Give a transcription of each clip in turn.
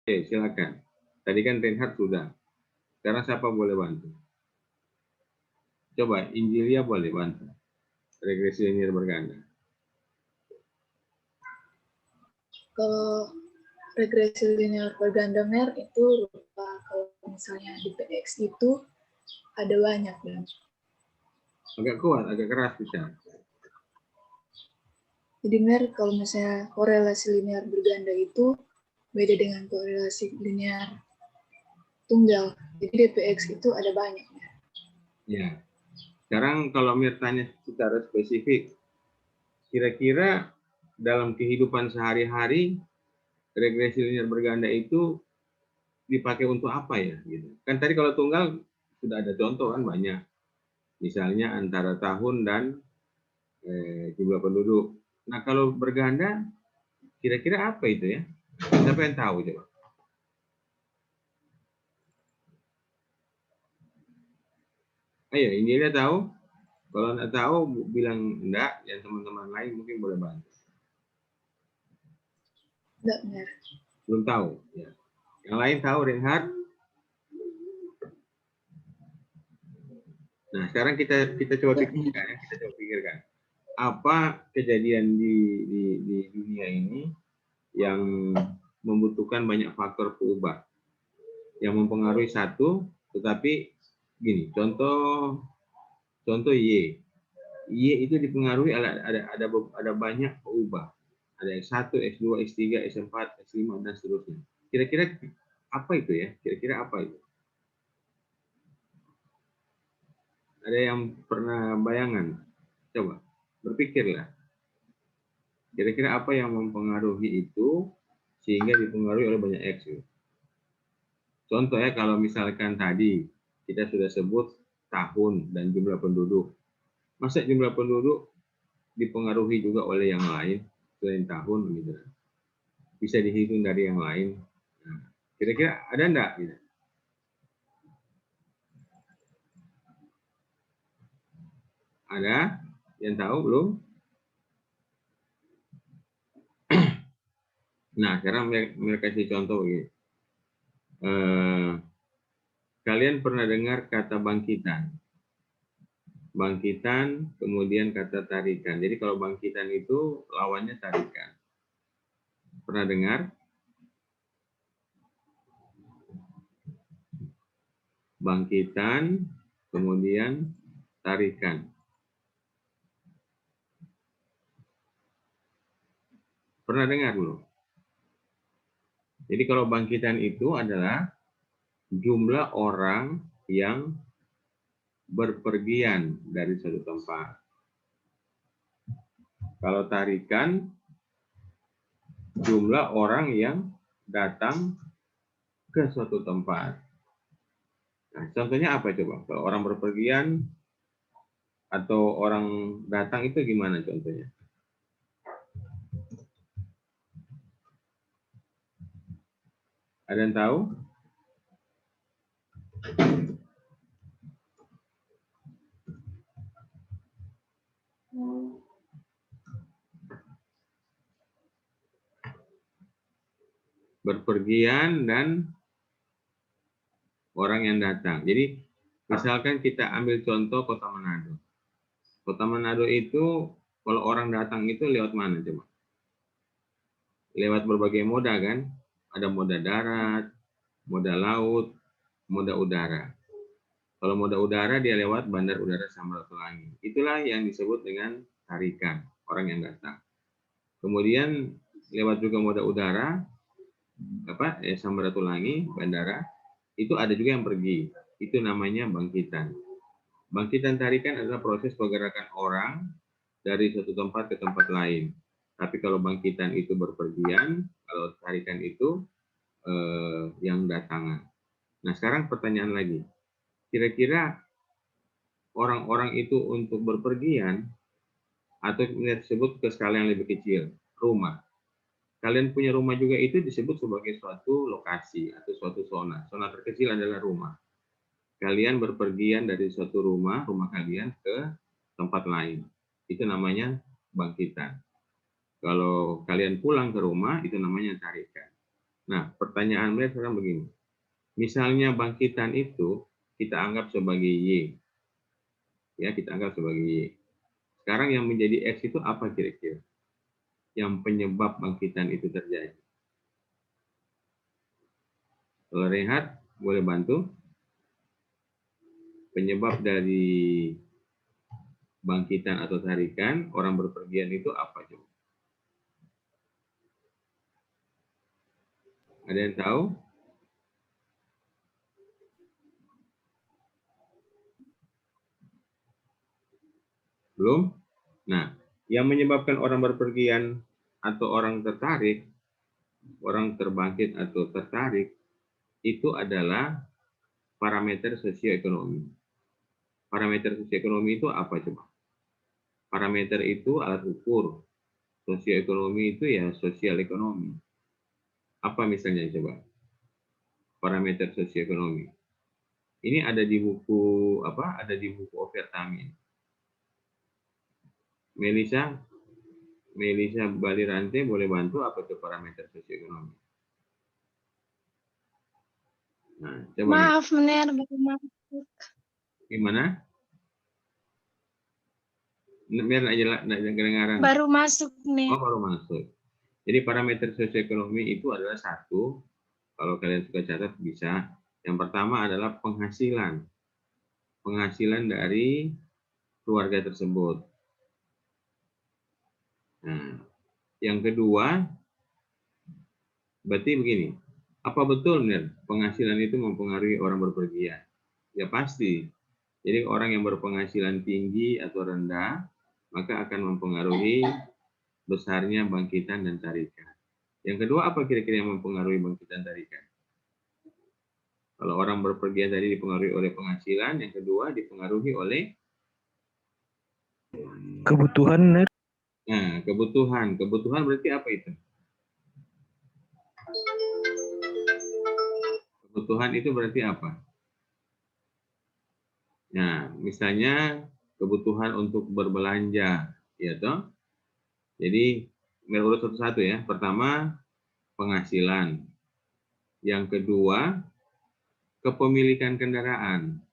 Oke, silakan. Tadi kan Reinhard sudah. Sekarang siapa boleh bantu? Coba, Injilia boleh bantu. Regresi linear berganda. Kalau regresi linear berganda mer itu rupa kalau misalnya di PX itu ada banyak kan. Agak kuat, agak keras bisa. Jadi mer kalau misalnya korelasi linear berganda itu beda dengan korelasi linear tunggal. Jadi di PX itu ada banyak. Ya. Sekarang kalau Mir tanya secara spesifik, kira-kira dalam kehidupan sehari-hari regresi linear berganda itu dipakai untuk apa ya? Gitu. Kan tadi kalau tunggal sudah ada contoh kan banyak. Misalnya antara tahun dan jumlah penduduk. Nah kalau berganda, kira-kira apa itu ya? Siapa yang tahu coba? Ayo, ini dia tahu. Kalau nggak tahu, bilang enggak. Yang teman-teman lain mungkin boleh bantu. Enggak mer. Belum tahu. Ya. Yang lain tahu, Reinhard? Nah, sekarang kita coba pikirkan ya, kita coba pikirkan. Apa kejadian di dunia ini yang membutuhkan banyak faktor perubahan yang mempengaruhi satu, tetapi gini, contoh Y. Y itu dipengaruhi ada banyak perubahan. Ada S1, S2, S3, S4, S5 dan seterusnya. Kira-kira apa itu ya? Kira-kira apa itu? Ada yang pernah bayangan? Coba berpikirlah. Kira-kira apa yang mempengaruhi itu sehingga dipengaruhi oleh banyak X? Contoh ya, kalau misalkan tadi kita sudah sebut tahun dan jumlah penduduk. Masa jumlah penduduk dipengaruhi juga oleh yang lain selain tahun gitu? Bisa dihitung dari yang lain. Nah, kira-kira ada enggak? Gitu? Ada yang tahu belum? Nah, sekarang mereka kasih contoh gitu. Kalian pernah dengar kata bangkitan? Bangkitan, kemudian kata tarikan. Jadi kalau bangkitan itu lawannya tarikan. Pernah dengar? Bangkitan, kemudian tarikan. Pernah dengar belum? Jadi kalau bangkitan itu adalah jumlah orang yang berpergian dari suatu tempat. Kalau tarikan, jumlah orang yang datang ke suatu tempat. Nah, contohnya apa coba? Kalau orang berpergian atau orang datang itu gimana contohnya? Ada yang tahu? Berpergian dan orang yang datang. Jadi misalkan kita ambil contoh Kota Manado. Kota Manado itu kalau orang datang itu lewat mana coba? Lewat berbagai moda kan? Ada moda darat, moda laut, moda udara. Kalau moda udara dia lewat Bandar Udara Samratulangi. Itulah yang disebut dengan tarikan, orang yang datang. Kemudian lewat juga moda udara, Samratulangi, bandara, itu ada juga yang pergi. Itu namanya bangkitan. Bangkitan tarikan adalah proses pergerakan orang dari suatu tempat ke tempat lain. Tapi kalau bangkitan itu berpergian, kalau tarikan itu yang datangan. Nah sekarang pertanyaan lagi, kira-kira orang-orang itu untuk berpergian atau disebut ke skala yang lebih kecil, rumah. Kalian punya rumah juga itu disebut sebagai suatu lokasi atau suatu zona. Zona terkecil adalah rumah. Kalian berpergian dari suatu rumah kalian ke tempat lain. Itu namanya bangkitan. Kalau kalian pulang ke rumah, itu namanya tarikan. Nah, pertanyaan Melihat sekarang begini. Misalnya bangkitan itu kita anggap sebagai Y. Ya, kita anggap sebagai Y. Sekarang yang menjadi X itu apa kira-kira? Yang penyebab bangkitan itu terjadi. Kalau Rehat, boleh bantu? Penyebab dari bangkitan atau tarikan orang berpergian itu apa coba? Ada yang tahu? Belum? Nah, yang menyebabkan orang berpergian atau orang tertarik, orang terbangkit atau tertarik, itu adalah parameter sosioekonomi. Parameter sosioekonomi itu apa coba? Parameter itu alat ukur. Sosioekonomi itu ya sosial ekonomi. Apa misalnya coba? Parameter sosioekonomi. Ini ada di buku apa? Ada di buku Overtamin. Melisa Balirante boleh bantu apa itu parameter sosioekonomi? Nah, coba Maaf, Mener, baru masuk. gimana? Biar nggak kedengaran. Baru masuk, nih. Oh, baru masuk. Jadi parameter sosioekonomi itu adalah satu, kalau kalian suka catat bisa. Yang pertama adalah penghasilan. Penghasilan dari keluarga tersebut. Nah, yang kedua, berarti begini, apa betul Ner, penghasilan itu mempengaruhi orang berpergian? Ya pasti. Jadi orang yang berpenghasilan tinggi atau rendah, maka akan mempengaruhi besarnya bangkitan dan tarikan. Yang kedua, apa kira-kira yang mempengaruhi bangkitan tarikan? Kalau orang berpergian tadi dipengaruhi oleh penghasilan, yang kedua dipengaruhi oleh kebutuhan, Ner. nah, kebutuhan. Kebutuhan berarti apa itu? Kebutuhan itu berarti apa? Nah, misalnya kebutuhan untuk berbelanja, ya toh. Jadi urut satu-satu ya. Pertama, penghasilan. Yang kedua, kepemilikan kendaraan.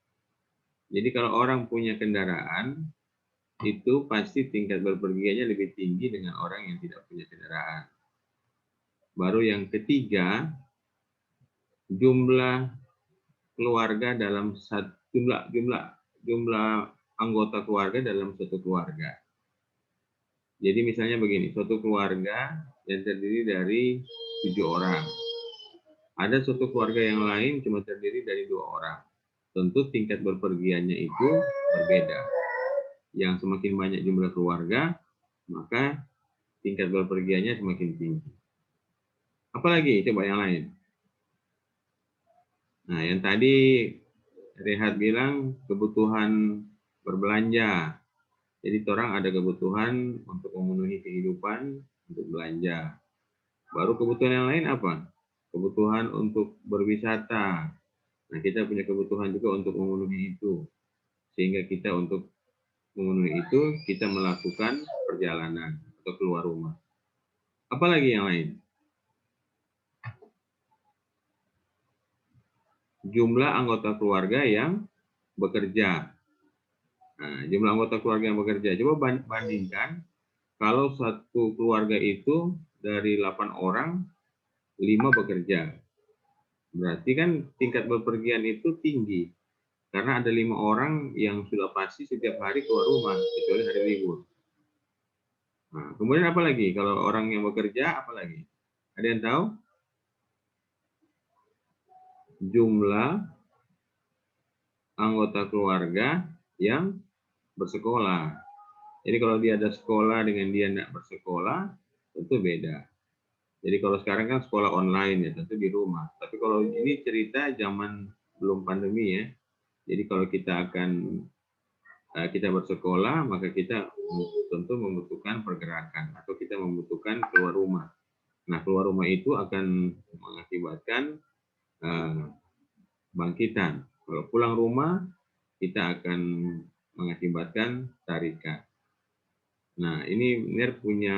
Jadi kalau orang punya kendaraan, itu pasti tingkat berpergiannya lebih tinggi dengan orang yang tidak punya kendaraan. Baru yang ketiga, jumlah keluarga dalam jumlah anggota keluarga dalam satu keluarga. Jadi misalnya begini, suatu keluarga yang terdiri dari 7 orang. Ada suatu keluarga yang lain cuma terdiri dari 2 orang. Tentu tingkat berpergiannya itu berbeda. Yang semakin banyak jumlah keluarga, maka tingkat berpergiannya semakin tinggi. Apalagi coba yang lain. Nah, yang tadi Rehat bilang kebutuhan berbelanja. Jadi orang ada kebutuhan untuk memenuhi kehidupan, untuk belanja. Baru kebutuhan yang lain apa? Kebutuhan untuk berwisata. Nah, kita punya kebutuhan juga untuk memenuhi itu. Sehingga kita untuk memenuhi itu, kita melakukan perjalanan atau keluar rumah. Apalagi yang lain? Jumlah anggota keluarga yang bekerja. Nah, jumlah anggota keluarga yang bekerja. Coba bandingkan, kalau satu keluarga itu dari 8 orang, 5 bekerja. Berarti kan tingkat bepergian itu tinggi. Karena ada 5 orang yang sudah pasti setiap hari keluar rumah, kecuali hari libur. Nah, kemudian apa lagi? Kalau orang yang bekerja, apa lagi? Ada yang tahu? Jumlah anggota keluarga yang bersekolah. Jadi kalau dia ada sekolah dengan dia tidak bersekolah, tentu beda. Jadi kalau sekarang kan sekolah online ya, tentu di rumah. Tapi kalau ini cerita zaman belum pandemi ya. Jadi kalau kita bersekolah, maka kita tentu membutuhkan pergerakan atau kita membutuhkan keluar rumah. Nah, keluar rumah itu akan mengakibatkan bangkitan. Kalau pulang rumah, kita akan mengakibatkan tarikan. Nah, ini Miner punya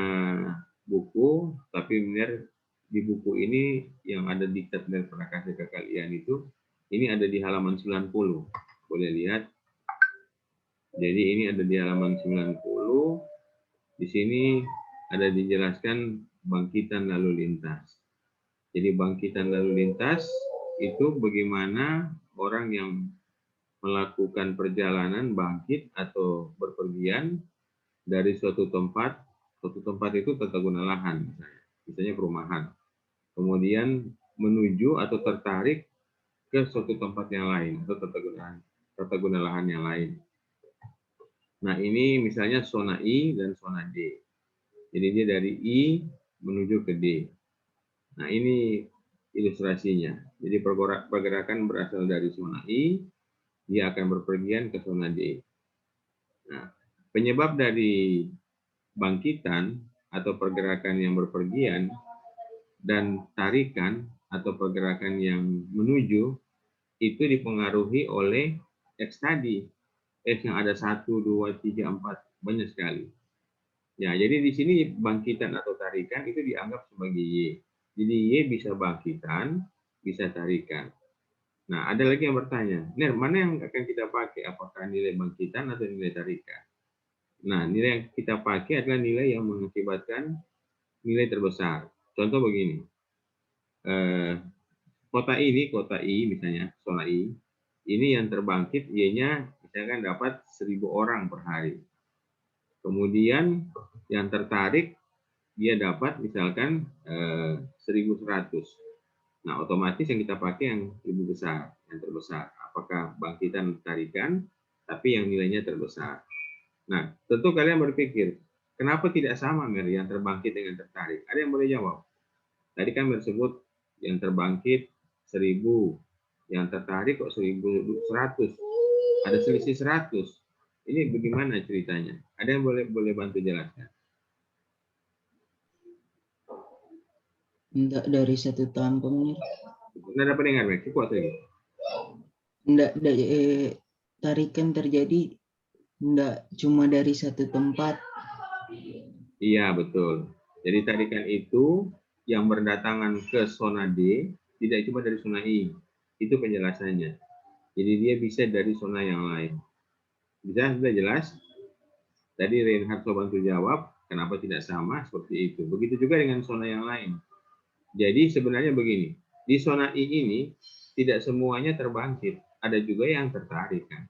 buku, tapi Miner di buku ini yang ada diktat dari Prakasa ke kalian itu, ini ada di halaman 90. Boleh lihat. Jadi ini ada di halaman 90. Di sini ada dijelaskan bangkitan lalu lintas. Jadi bangkitan lalu lintas itu bagaimana orang yang melakukan perjalanan bangkit atau berpergian dari suatu tempat itu tata guna lahan, misalnya perumahan. Kemudian menuju atau tertarik ke suatu tempat yang lain atau tata guna lahan yang lain. Nah, ini misalnya zona I dan zona D. Jadi dia dari I menuju ke D. Nah, ini ilustrasinya. Jadi pergerakan berasal dari zona I, dia akan berpergian ke zona D. Nah, penyebab dari bangkitan atau pergerakan yang berpergian dan tarikan atau pergerakan yang menuju itu dipengaruhi oleh X tadi. X yang ada 1, 2, 3, 4, banyak sekali. Ya, jadi di sini bangkitan atau tarikan itu dianggap sebagai Y. Jadi Y bisa bangkitan, bisa tarikan. Nah, ada lagi yang bertanya, Ner, mana yang akan kita pakai? Apakah nilai bangkitan atau nilai tarikan? Nah, nilai yang kita pakai adalah nilai yang mengakibatkan nilai terbesar. Contoh begini, kota I misalnya, zona I, ini yang terbangkit Y-nya misalkan dapat 1.000 orang per hari. Kemudian yang tertarik dia dapat misalkan 1.100. Nah, otomatis yang kita pakai yang lebih besar, yang terbesar. Apakah bangkitan tarikan, tapi yang nilainya terbesar. Nah, tentu kalian berpikir, kenapa tidak sama Mer yang terbangkit dengan tertarik? Ada yang boleh jawab? Tadi kan disebut yang terbangkit 1.000, yang tertarik kok 1.100. Ada selisih 100. Ini bagaimana ceritanya? Ada yang boleh bantu jelaskan? Enggak dari satu tampung. Nggak dapat dengar, Mer? Kuat lagi. Enggak, tarikan terjadi enggak cuma dari satu tempat. Iya, betul. Jadi tarikan itu yang berdatangan ke zona D tidak cuma dari zona I. Itu penjelasannya. Jadi dia bisa dari zona yang lain. Bisa sudah jelas? Tadi Reinhard coba bantu jawab, kenapa tidak sama seperti itu. Begitu juga dengan zona yang lain. Jadi sebenarnya begini, di zona I ini tidak semuanya terbangkit. Ada juga yang tertarik kan.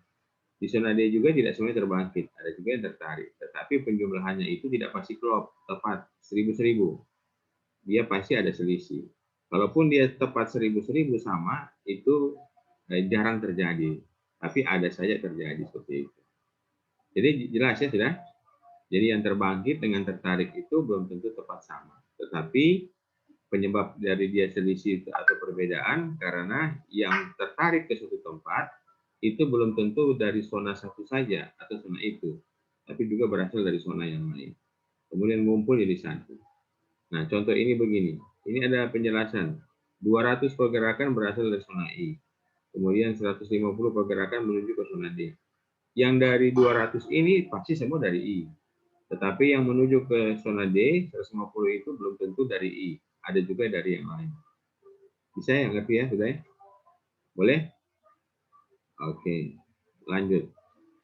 Di zona D juga tidak semuanya terbangkit, ada juga yang tertarik. Tetapi penjumlahannya itu tidak pasti klop, tepat 1.000-1.000. Dia pasti ada selisih. Kalaupun dia tepat 1.000-1.000 sama, itu jarang terjadi. Tapi ada saja terjadi seperti itu. Jadi jelas ya sudah? Jadi yang terbangkit dengan tertarik itu belum tentu tepat sama. Tetapi penyebab dari dia selisih atau perbedaan karena yang tertarik ke suatu tempat itu belum tentu dari zona satu saja atau zona itu, tapi juga berasal dari zona yang lain. Kemudian ngumpul jadi satu. Nah, contoh ini begini. Ini ada penjelasan. 200 pergerakan berasal dari zona I. Kemudian 150 pergerakan menuju ke zona D. Yang dari 200 ini pasti semua dari I. Tetapi yang menuju ke zona D, 150 itu belum tentu dari I. Ada juga dari yang lain. Bisa ya, ngerti ya, sudah ya? Boleh? Oke, lanjut.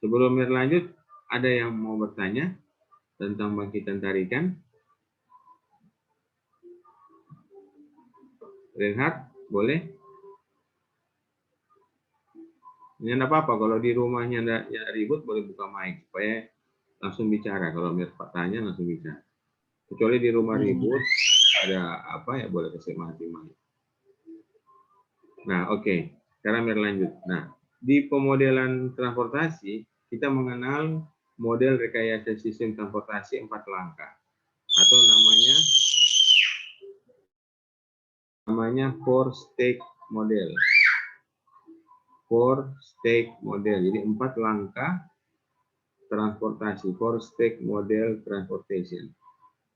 Sebelum lanjut, ada yang mau bertanya tentang bangkitan tarikan? Reinhard, boleh? Ini enggak apa-apa, kalau di rumahnya enggak ribut, boleh buka mic, supaya langsung bicara. Kalau tanya, langsung bicara. Kecuali di rumah ribut, ada apa ya, boleh kasih mati mic. Nah, oke. Sekarang lanjut. Nah, di pemodelan transportasi, kita mengenal model rekayasa sistem transportasi 4 langkah. Atau namanya 4-stage model. 4-stage model. Jadi 4 langkah transportasi. 4-stage model transportation.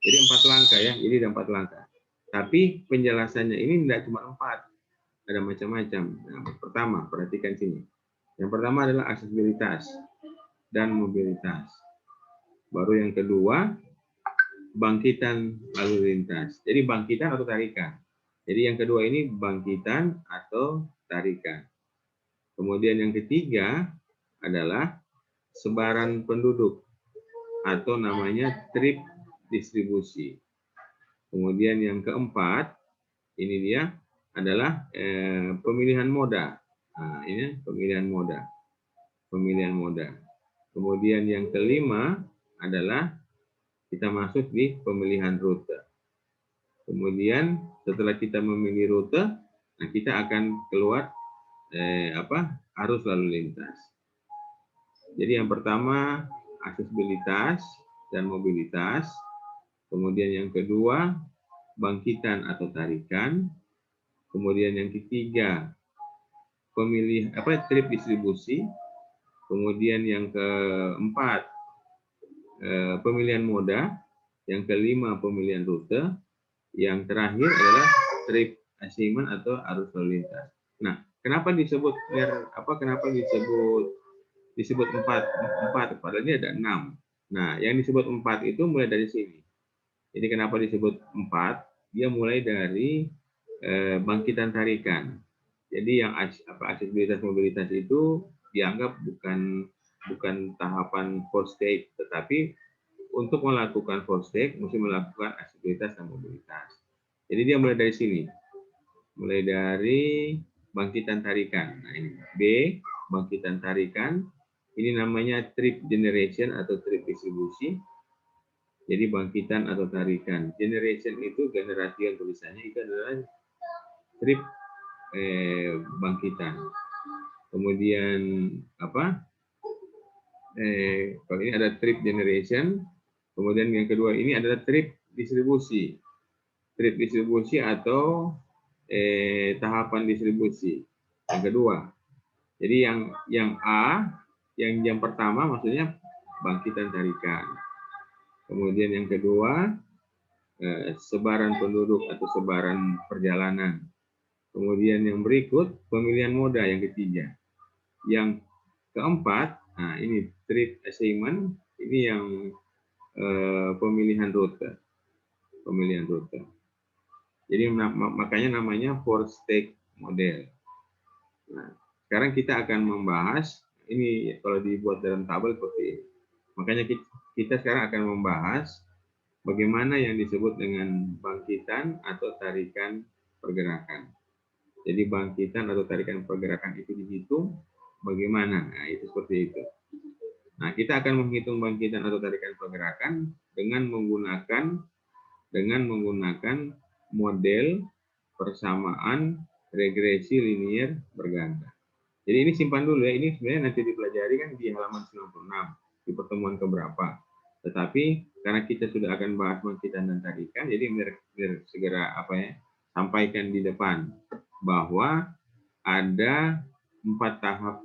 Jadi 4 langkah ya. Jadi ada 4 langkah. Tapi penjelasannya ini tidak cuma 4. Ada macam-macam. Nah, pertama, perhatikan sini. Yang pertama adalah aksesibilitas dan mobilitas. Baru yang kedua bangkitan lalu lintas. Jadi bangkitan atau tarikan. Jadi yang kedua ini bangkitan atau tarikan. Kemudian yang ketiga adalah sebaran penduduk atau namanya trip distribusi. Kemudian yang keempat, ini dia adalah pemilihan moda. Nah, ini pemilihan moda. Pemilihan moda. Kemudian yang kelima adalah kita masuk di pemilihan rute. Kemudian setelah kita memilih rute, nah kita akan keluar arus lalu lintas. Jadi yang pertama aksesibilitas dan mobilitas. Kemudian yang kedua bangkitan atau tarikan. Kemudian yang ketiga trip distribusi. Kemudian yang keempat pemilihan moda. Yang kelima pemilihan rute. Yang terakhir adalah trip assignment atau arus lalu lintas. Nah, kenapa disebut empat? Padahal ini ada 6. Nah, yang disebut 4 itu mulai dari sini. Jadi kenapa disebut 4? Dia mulai dari bangkitan tarikan. Jadi yang aksesibilitas mobilitas itu dianggap bukan tahapan first stage, tetapi untuk melakukan first stage mesti melakukan aksesibilitas dan mobilitas. Jadi dia mulai dari sini. Mulai dari bangkitan tarikan. Nah, ini B, bangkitan tarikan. Ini namanya trip generation atau trip distribusi. Jadi bangkitan atau tarikan. Generation itu generasi yang tulisannya itu adalah trip bangkitan. Kemudian kalau ini ada trip generation. Kemudian yang kedua ini adalah trip distribusi. Trip distribusi atau tahapan distribusi. Yang kedua. Jadi yang A, yang pertama maksudnya bangkitan tarikan. Kemudian yang kedua sebaran penduduk atau sebaran perjalanan. Kemudian yang berikut pemilihan moda yang ketiga. Yang keempat, nah ini trip assignment, ini yang pemilihan rute. Pemilihan rute. Jadi makanya namanya four stage model. Nah, sekarang kita akan membahas ini kalau dibuat dalam tabel seperti ini. Makanya kita sekarang akan membahas bagaimana yang disebut dengan bangkitan atau tarikan pergerakan. Jadi bangkitan atau tarikan pergerakan itu dihitung bagaimana? Nah, itu seperti itu. Nah, kita akan menghitung bangkitan atau tarikan pergerakan dengan menggunakan model persamaan regresi linier berganda. Jadi ini simpan dulu ya, ini sebenarnya nanti dipelajari kan di halaman 96 di pertemuan keberapa. Tetapi karena kita sudah akan bahas bangkitan dan tarikan, jadi biar segera sampaikan di depan bahwa ada 4 tahap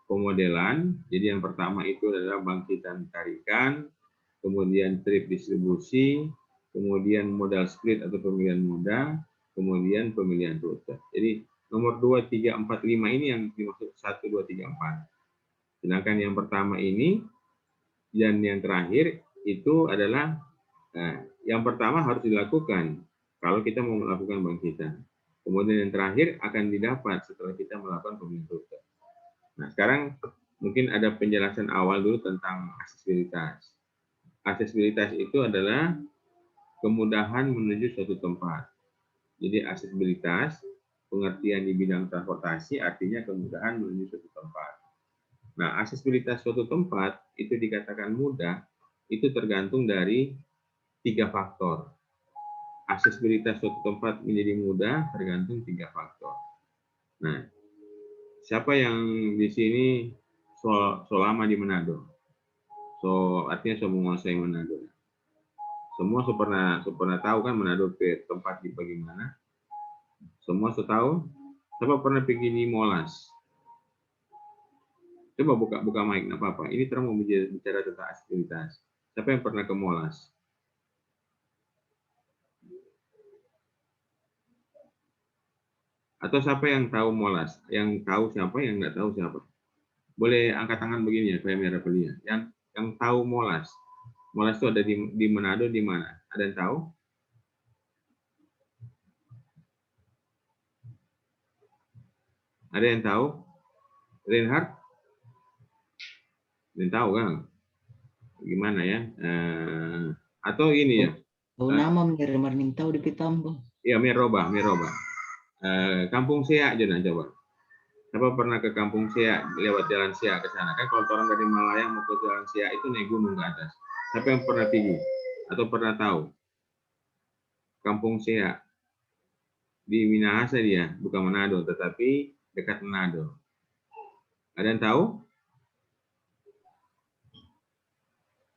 pemodelan. Jadi yang pertama itu adalah bangkitan tarikan, kemudian trip distribusi, kemudian modal split atau pemilihan moda, kemudian pemilihan rute. Jadi nomor 2, 3, 4, 5 ini yang dimaksud 1, 2, 3, 4. Sedangkan yang pertama ini dan yang terakhir itu adalah yang pertama harus dilakukan kalau kita mau melakukan bangkitan. Kemudian yang terakhir akan didapat setelah kita melakukan pemilihan rute. Nah, sekarang mungkin ada penjelasan awal dulu tentang aksesibilitas. Aksesibilitas itu adalah kemudahan menuju suatu tempat. Jadi aksesibilitas, pengertian di bidang transportasi artinya kemudahan menuju suatu tempat. Nah, aksesibilitas suatu tempat itu dikatakan mudah, itu tergantung dari 3 faktor. Aksesibilitas suatu tempat menjadi mudah tergantung 3 faktor. Nah, siapa yang di sini so lama di Manado? Artinya menguasai Manado. Semua pernah tahu kan Manado ke tempat di bagaimana? Semua tahu? Siapa pernah pergi di Molas? Coba buka mic, nggak apa-apa. Ini terang mau bicara tentang aksesibilitas. Siapa yang pernah ke Molas? Atau siapa yang tahu Molas? Yang tahu siapa, yang nggak tahu siapa? Boleh angkat tangan begini ya, supaya merah beliau. Yang tahu Molas. Molas itu ada di Manado di mana? Ada yang tahu? Ada yang tahu? Reinhard? Ada yang tahu kan? Gimana ya? Atau ini ya? Tahu nama Mir, Marning tahu di Pitambang. Ya, Miroba. Kampung Siak aja nah coba. Siapa pernah ke Kampung Siak lewat Jalan Siak ke sana? Kan kalau orang dari Malayang mau ke Jalan Siak itu naik gunung ke atas. Siapa yang pernah pergi atau pernah tahu? Kampung Siak di Minahasa dia, bukan Manado, tetapi dekat Manado. Ada yang tahu?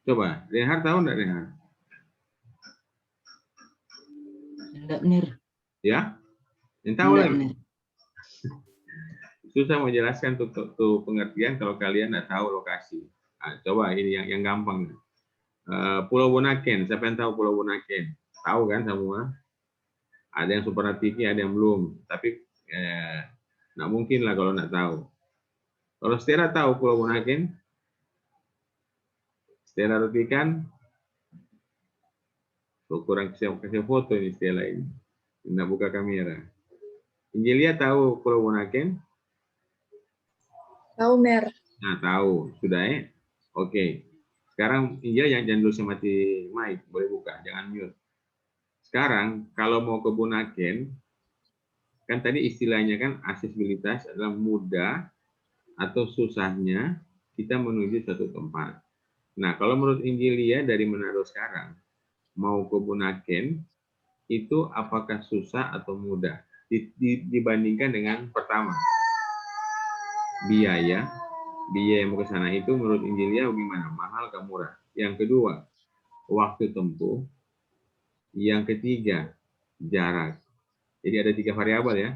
Coba, Reinhard tahu enggak Reinhard? Enggak Mir. Ya? Yang tahu Enggak lagi? Mir. Susah menjelaskan tuh pengertian kalau kalian nggak tahu lokasi. Nah, coba ini yang gampang. Pulau Bunaken, siapa yang tahu Pulau Bunaken? Tahu kan semua? Ada yang super TV, ada yang belum. Tapi nggak mungkin lah kalau nggak tahu. Kalau Stella tahu Pulau Bunaken? Stella Rutikan? Kurang kasih foto ini Stella ini. Nggak buka kamera. Injelia tahu Pulau Bunaken? Tahu Mer. Nah, tahu. Sudah ya? Oke. Sekarang Injelia jangan dulu mati mic. Boleh buka, jangan mute. Sekarang, kalau mau ke Bunaken, kan tadi istilahnya kan aksesibilitas adalah mudah atau susahnya kita menuju satu tempat. Nah, kalau menurut Injilia dari Manado sekarang, mau ke Bunaken, itu apakah susah atau mudah? Dibandingkan dengan pertama, biaya yang mau ke sana itu menurut Injilia gimana? Mahal atau murah? Yang kedua, waktu tempuh. Yang ketiga, jarak. Jadi ada 3 variabel ya.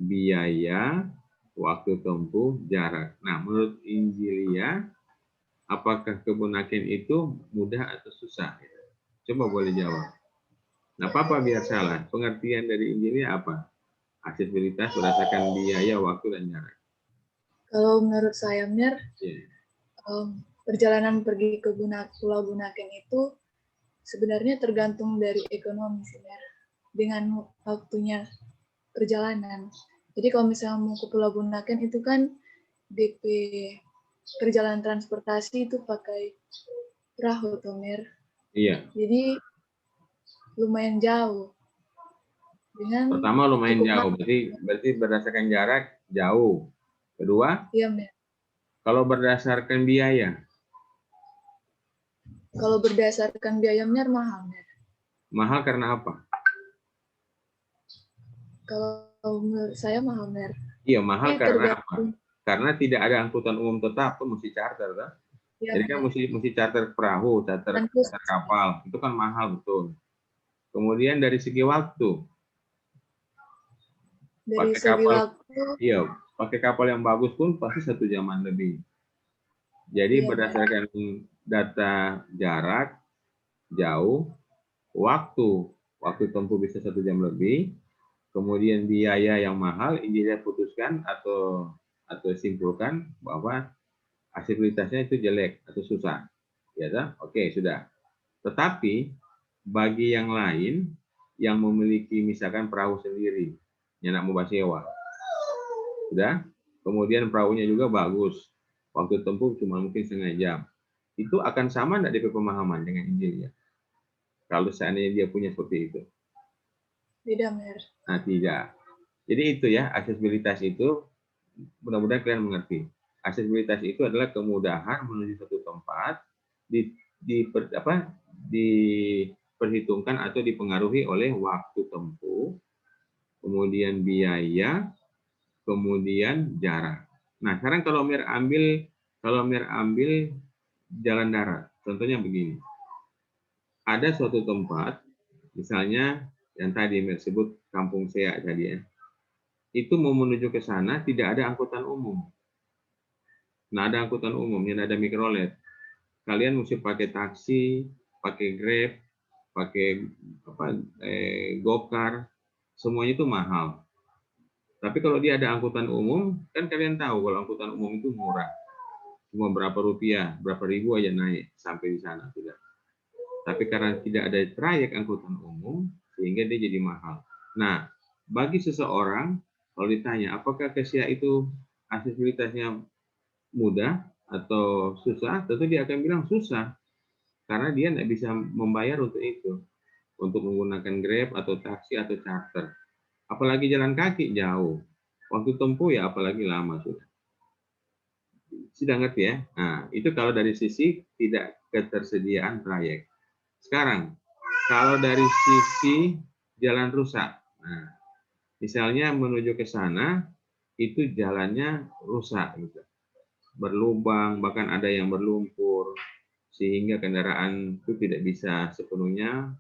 Biaya, waktu tempuh, jarak. Nah, menurut Injilia, apakah ke Bunaken itu mudah atau susah? Coba boleh jawab. Nah, apa biar salah? Pengertian dari Injilia apa? Aksesibilitas berdasarkan biaya, waktu, dan jarak. Kalau menurut saya Mer, Yeah. Perjalanan pergi ke Pulau Bunaken itu sebenarnya tergantung dari ekonomi sih Mer. Dengan waktunya perjalanan. Jadi kalau misalnya mau ke Pulau Bunaken itu kan DP perjalanan transportasi itu pakai perahu tuh Mer. Iya. Jadi lumayan jauh. Pertama lumayan jauh, berarti berdasarkan jarak jauh. Kedua, iya Mer. Kalau berdasarkan biaya. Kalau berdasarkan biaya Mer mahal Mer. Mahal karena apa? Kalau menurut saya mahal Mer. Iya mahal karena apa? tergantung. Karena tidak ada angkutan umum tetap, tuh mesti charter kan? Ya, Jadi kan mesti charter perahu, charter kapal, itu kan mahal betul. Kemudian dari segi waktu, dari segi waktu, iya, pakai kapal yang bagus pun pasti 1 jaman lebih. Jadi iya, berdasarkan data jarak, jauh, waktu tempuh bisa 1 jam lebih, kemudian biaya yang mahal, ini dia putuskan atau simpulkan bahwa aksesibilitasnya itu jelek atau susah. Ya, oke, sudah. Tetapi bagi yang lain yang memiliki misalkan perahu sendiri, yang nak mau sewa, sudah. Kemudian perahunya juga bagus, waktu tempuh cuma mungkin 1/2 jam. Itu akan sama tidak DP pemahaman dengan Injil ya? Kalau seandainya dia punya seperti itu. Beda Mer. Nah, tidak. Jadi itu ya, aksesibilitas itu mudah-mudahan kalian mengerti. Aksesibilitas itu adalah kemudahan menuju satu tempat diperhitungkan atau dipengaruhi oleh waktu tempuh, kemudian biaya, kemudian jarak. Nah, sekarang kalau Mir ambil jalan darat, contohnya begini. Ada suatu tempat, misalnya yang tadi Mir sebut Kampung Siak tadi ya. Itu mau menuju ke sana tidak ada angkutan umum. Nah, ada angkutan umum, yang ada mikrolet. Kalian mesti pakai taksi, pakai Grab, pakai Gokar, semuanya itu mahal. Tapi kalau dia ada angkutan umum, kan kalian tahu kalau angkutan umum itu murah. Cuma berapa rupiah, berapa ribu aja naik sampai di sana sudah. Tapi karena tidak ada trayek angkutan umum, sehingga dia jadi mahal. Nah, bagi seseorang, kalau ditanya apakah ke Siak itu aksesibilitasnya mudah atau susah, tentu dia akan bilang susah. Karena dia tidak bisa membayar untuk itu. Untuk menggunakan Grab atau taksi atau charter. Apalagi jalan kaki jauh. Waktu tempuh ya apalagi lama sudah. Sudah ngerti ya? Nah, itu kalau dari sisi tidak ketersediaan trayek. Sekarang, kalau dari sisi jalan rusak. Nah, misalnya menuju ke sana, itu jalannya rusak. Gitu. Berlubang, bahkan ada yang berlumpur. Sehingga kendaraan itu tidak bisa sepenuhnya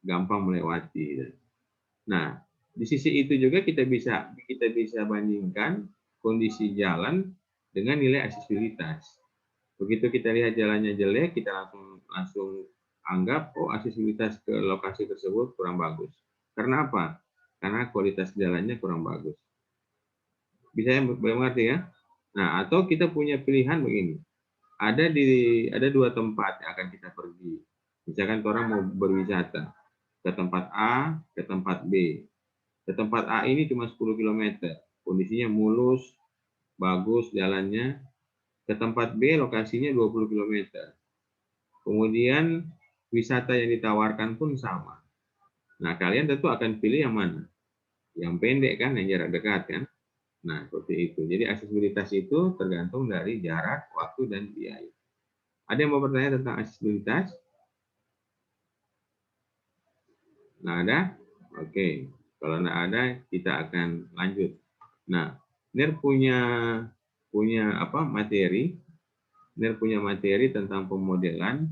gampang melewati. Nah, di sisi itu juga kita bisa bandingkan kondisi jalan dengan nilai aksesibilitas. Begitu kita lihat jalannya jelek, kita langsung anggap oh aksesibilitas ke lokasi tersebut kurang bagus. Karena apa? Karena kualitas jalannya kurang bagus. Bisa ya, boleh mengerti ya? Nah, atau kita punya pilihan begini. Ada dua tempat yang akan kita pergi. Misalkan orang mau berwisata ke tempat A, ke tempat B. Ke tempat A ini cuma 10 km. Kondisinya mulus, bagus jalannya. Ke tempat B lokasinya 20 km. Kemudian wisata yang ditawarkan pun sama. Nah, kalian tentu akan pilih yang mana? Yang pendek kan, yang jarak dekat kan? Nah, seperti itu. Jadi aksesibilitas itu tergantung dari jarak, waktu, dan biaya. Ada yang mau bertanya tentang aksesibilitas? Nah, ada? Oke. Kalau nggak ada, kita akan lanjut. Nah, NIR punya apa materi. NIR punya materi tentang pemodelan.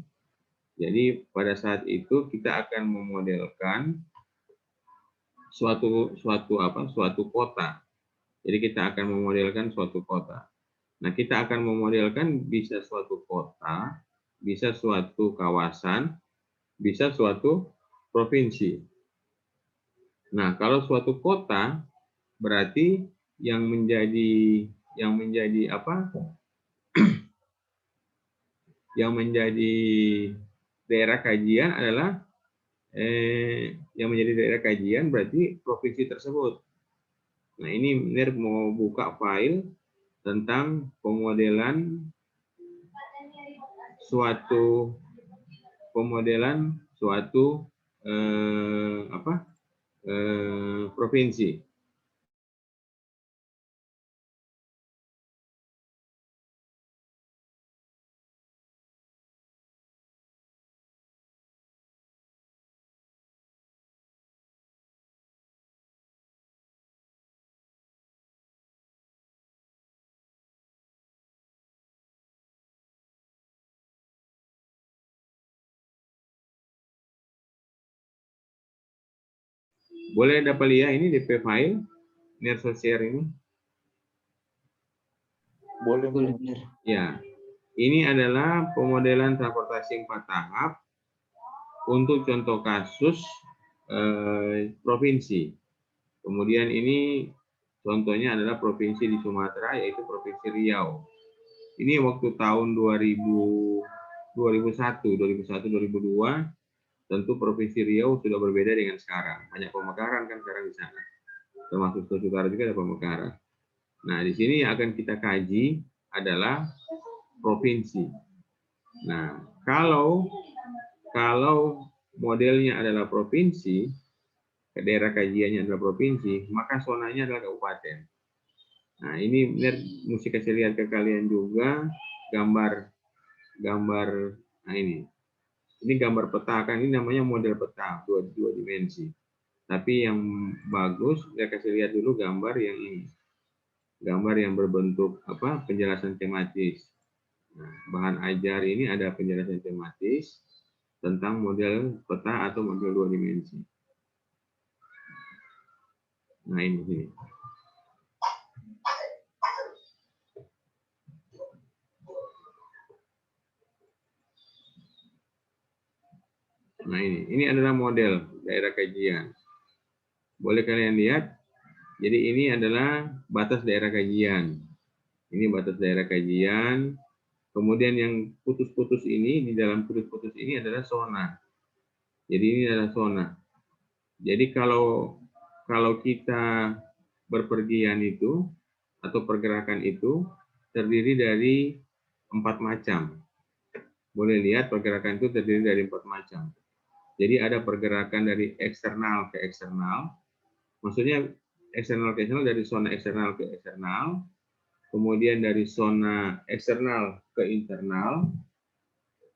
Jadi pada saat itu kita akan memodelkan suatu kota. Jadi kita akan memodelkan suatu kota. Nah, kita akan memodelkan bisa suatu kota, bisa suatu kawasan, bisa suatu provinsi. Nah, kalau suatu kota berarti yang menjadi apa? Yang menjadi daerah kajian adalah yang menjadi daerah kajian berarti provinsi tersebut. Nah, ini NIR mau buka file tentang pemodelan suatu provinsi. Boleh dapat lihat ini DP file NIR share ini? Boleh, Mir. Ya, ini adalah pemodelan transportasi 4 tahap untuk contoh kasus provinsi. Kemudian ini contohnya adalah provinsi di Sumatera, yaitu Provinsi Riau. Ini waktu tahun 2001, 2002, tentu Provinsi Riau sudah berbeda dengan sekarang. Banyak pemekaran kan sekarang di sana. Termasuk Sulawesi Utara juga ada pemekaran. Nah, di sini yang akan kita kaji adalah provinsi. Nah, kalau modelnya adalah provinsi, daerah kajiannya adalah provinsi, maka zonanya adalah kabupaten. Nah, ini mesti kasih lihat ke kalian juga gambar. Nah, ini gambar peta kan, ini namanya model peta dua dimensi. Tapi yang bagus, saya kasih lihat dulu gambar yang ini. Gambar yang berbentuk apa? Penjelasan tematis. Nah, bahan ajar ini ada penjelasan tematis tentang model peta atau model 2 dimensi. Nah, ini. Nah, ini adalah model daerah kajian. Boleh kalian lihat. Jadi ini adalah batas daerah kajian. Ini batas daerah kajian Kemudian yang putus-putus ini, di dalam putus-putus ini adalah zona. Jadi ini adalah zona. Jadi kalau kita berpergian itu atau pergerakan itu terdiri dari 4 macam. Boleh lihat pergerakan itu terdiri dari 4 macam. Jadi ada pergerakan dari eksternal ke eksternal. Maksudnya eksternal ke eksternal, dari zona eksternal ke eksternal. Kemudian dari zona eksternal ke internal.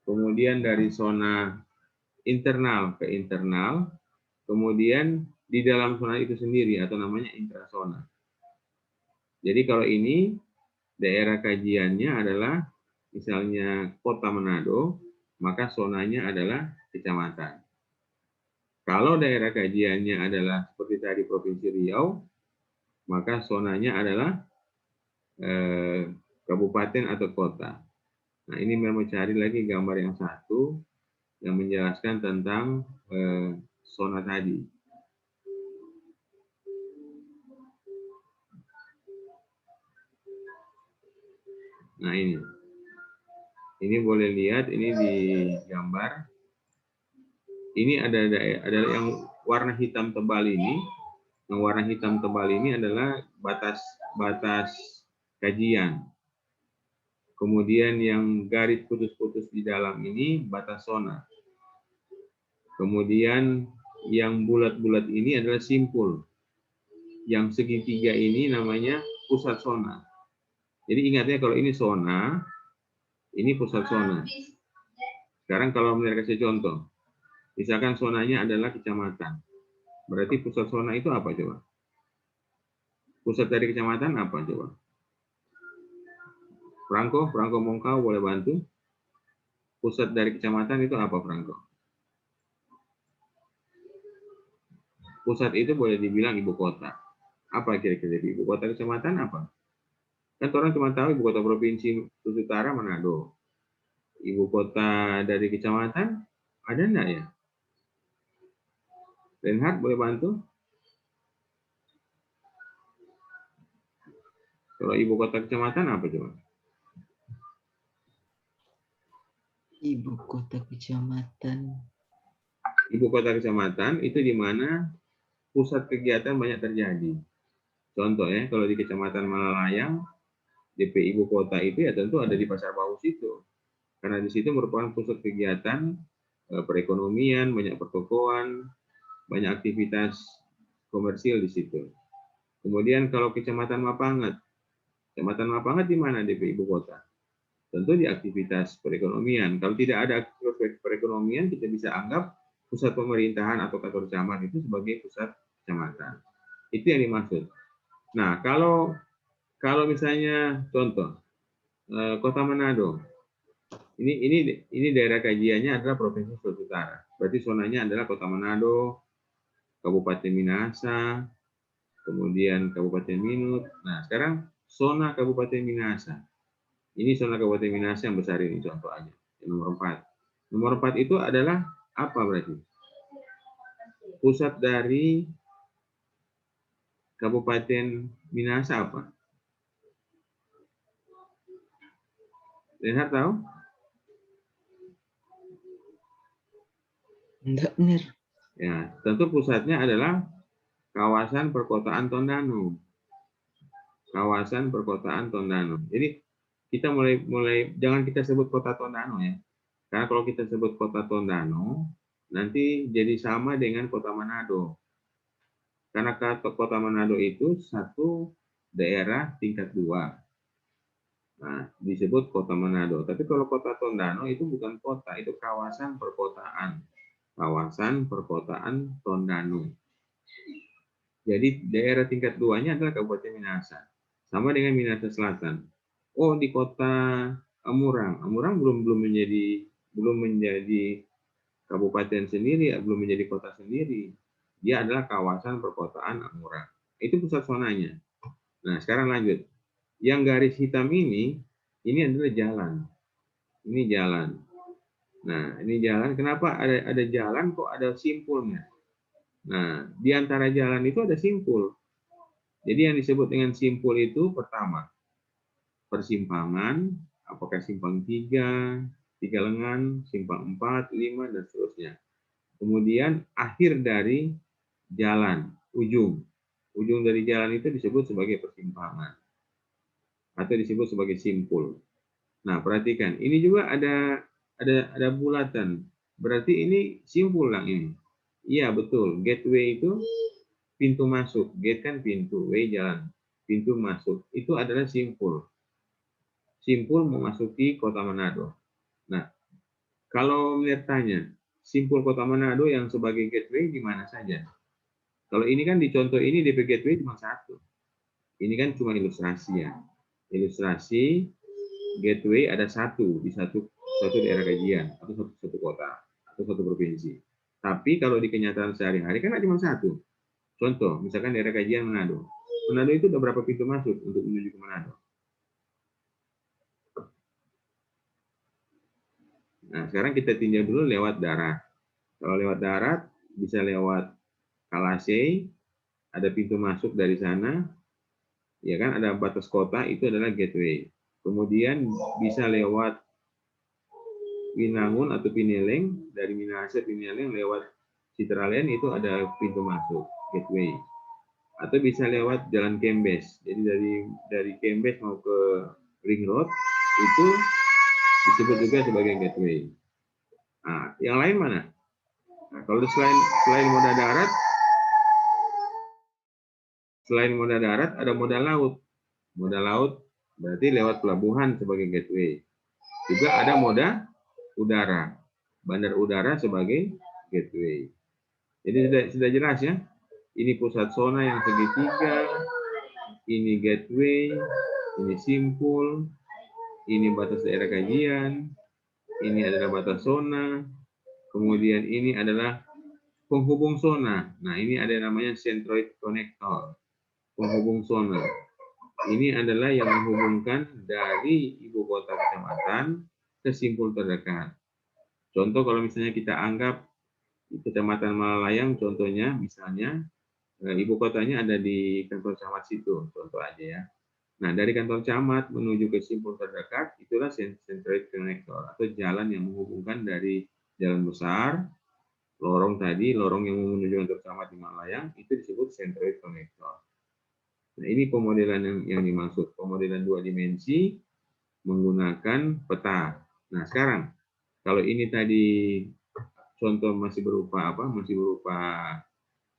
Kemudian dari zona internal ke internal. Kemudian di dalam zona itu sendiri atau namanya intrasona. Jadi kalau ini daerah kajiannya adalah misalnya Kota Manado, maka zonanya adalah kecamatan. Kalau daerah kajiannya adalah seperti tadi Provinsi Riau, maka zonanya adalah kabupaten atau kota. Nah, ini memang cari lagi gambar yang satu yang menjelaskan tentang zona tadi. Nah, ini boleh lihat, ini di gambar. Ini ada yang warna hitam tebal ini. Yang warna hitam tebal ini adalah batas kajian. Kemudian yang garis putus-putus di dalam ini batas zona. Kemudian yang bulat-bulat ini adalah simpul. Yang segitiga ini namanya pusat zona. Jadi ingatnya kalau ini zona, ini pusat zona. Sekarang kalau saya kasih contoh, misalkan zonanya adalah kecamatan. Berarti pusat zona itu apa coba? Pusat dari kecamatan apa coba? Franco Mongkau boleh bantu? Pusat dari kecamatan itu apa, Franco? Pusat itu boleh dibilang ibu kota. Apa kira-kira ibu kota kecamatan apa? Kan orang cuma tahu ibu kota provinsi Utara Manado. Ibu kota dari kecamatan ada enggak ya? Reinhard boleh bantu? Kalau ibu kota kecamatan apa coba? Ibu kota kecamatan. Ibu kota kecamatan itu di mana pusat kegiatan banyak terjadi. Contoh ya, kalau di Kecamatan Malalayang, DP ibu kota itu ya tentu ada di Pasar Baru situ. Karena di situ merupakan pusat kegiatan perekonomian, banyak pertokoan, banyak aktivitas komersil di situ. Kemudian kalau Kecamatan Mapangat di mana DP ibu kota? Tentu di aktivitas perekonomian. Kalau tidak ada aktivitas perekonomian, kita bisa anggap pusat pemerintahan atau kantor camat itu sebagai pusat kecamatan. Itu yang dimaksud. Nah, kalau misalnya contoh Kota Manado, ini daerah kajiannya adalah Provinsi Sulawesi Utara. Berarti zonanya adalah Kota Manado, Kabupaten Minahasa, kemudian Kabupaten Minut. Nah, sekarang zona Kabupaten Minahasa. Ini zona Kabupaten Minahasa yang besar ini contoh aja. Yang nomor 4. Nomor 4 itu adalah apa berarti? Pusat dari Kabupaten Minahasa apa? Reinhard tahu? Enggak, Mir. Ya, tentu pusatnya adalah kawasan perkotaan Tondano. Kawasan perkotaan Tondano. Jadi kita mulai jangan kita sebut kota Tondano ya. Karena kalau kita sebut kota Tondano, nanti jadi sama dengan kota Manado. Karena kota Manado itu satu daerah tingkat 2. Nah, disebut kota Manado. Tapi kalau kota Tondano itu bukan kota, itu kawasan perkotaan. Kawasan perkotaan Tondano. Jadi daerah tingkat 2-nya adalah Kabupaten Minahasa. Sama dengan Minahasa Selatan. Oh, di kota Amurang. Amurang belum menjadi kabupaten sendiri, belum menjadi kota sendiri. Dia adalah kawasan perkotaan Amurang. Itu pusat zonanya. Nah, sekarang lanjut. Yang garis hitam ini adalah jalan. Ini jalan. Nah, ini jalan. Kenapa ada jalan kok ada simpulnya? Nah, di antara jalan itu ada simpul. Jadi yang disebut dengan simpul itu pertama, persimpangan Apakah simpang 3, 3 lengan, simpang 4, 5, dan seterusnya. Kemudian akhir dari jalan, ujung. Ujung dari jalan itu disebut sebagai persimpangan atau disebut sebagai simpul. Nah, perhatikan, ini juga ada bulatan. Berarti ini simpul lah ini. Iya, betul. Gateway itu pintu masuk. Gate kan pintu, way jalan. Pintu masuk. Itu adalah simpul. Simpul memasuki Kota Manado. Nah, kalau melihat tanya, simpul Kota Manado yang sebagai gateway di mana saja? Kalau ini kan di contoh ini DP gateway cuma satu. Ini kan cuma ilustrasi ya. Ilustrasi gateway ada satu di satu daerah kajian atau satu kota atau satu provinsi. Tapi kalau di kenyataan sehari-hari kan cuma satu. Contoh, misalkan daerah kajian Manado. Manado itu ada berapa pintu masuk untuk menuju ke Manado? Nah, sekarang kita tinjau dulu lewat darat. Kalau lewat darat, bisa lewat Kalasei, ada pintu masuk dari sana, ya kan, ada batas kota, itu adalah gateway. Kemudian bisa lewat Winangun atau Pineleng, dari Minahasa Pineleng lewat Citralen, itu ada pintu masuk, gateway. Atau bisa lewat Jalan Kembes. Jadi dari Kembes mau ke Ring Road, itu disebut juga sebagai gateway. Nah, yang lain mana? Nah, kalau selain moda darat, ada moda laut. Moda laut berarti lewat pelabuhan sebagai gateway. Juga ada moda udara, bandar udara sebagai gateway. Jadi sudah jelas ya. Ini pusat zona yang segitiga, ini gateway, ini simpul, ini batas daerah kajian, ini adalah batas zona, kemudian ini adalah penghubung zona. Nah, ini ada namanya centroid connector, penghubung zona. Ini adalah yang menghubungkan dari ibu kota kecamatan ke simpul terdekat. Contoh kalau misalnya kita anggap Kecamatan Malalayang, contohnya misalnya ibu kotanya ada di kantor camat situ, contoh aja ya. Nah, dari kantor camat menuju ke simpul terdekat, itulah centroid connector atau jalan yang menghubungkan dari jalan besar, lorong tadi, lorong yang menuju kantor camat di Malayang, itu disebut centroid connector. Nah, ini pemodelan yang dimaksud, pemodelan 2 dimensi menggunakan peta. Nah, sekarang kalau ini tadi contoh masih berupa apa? Masih berupa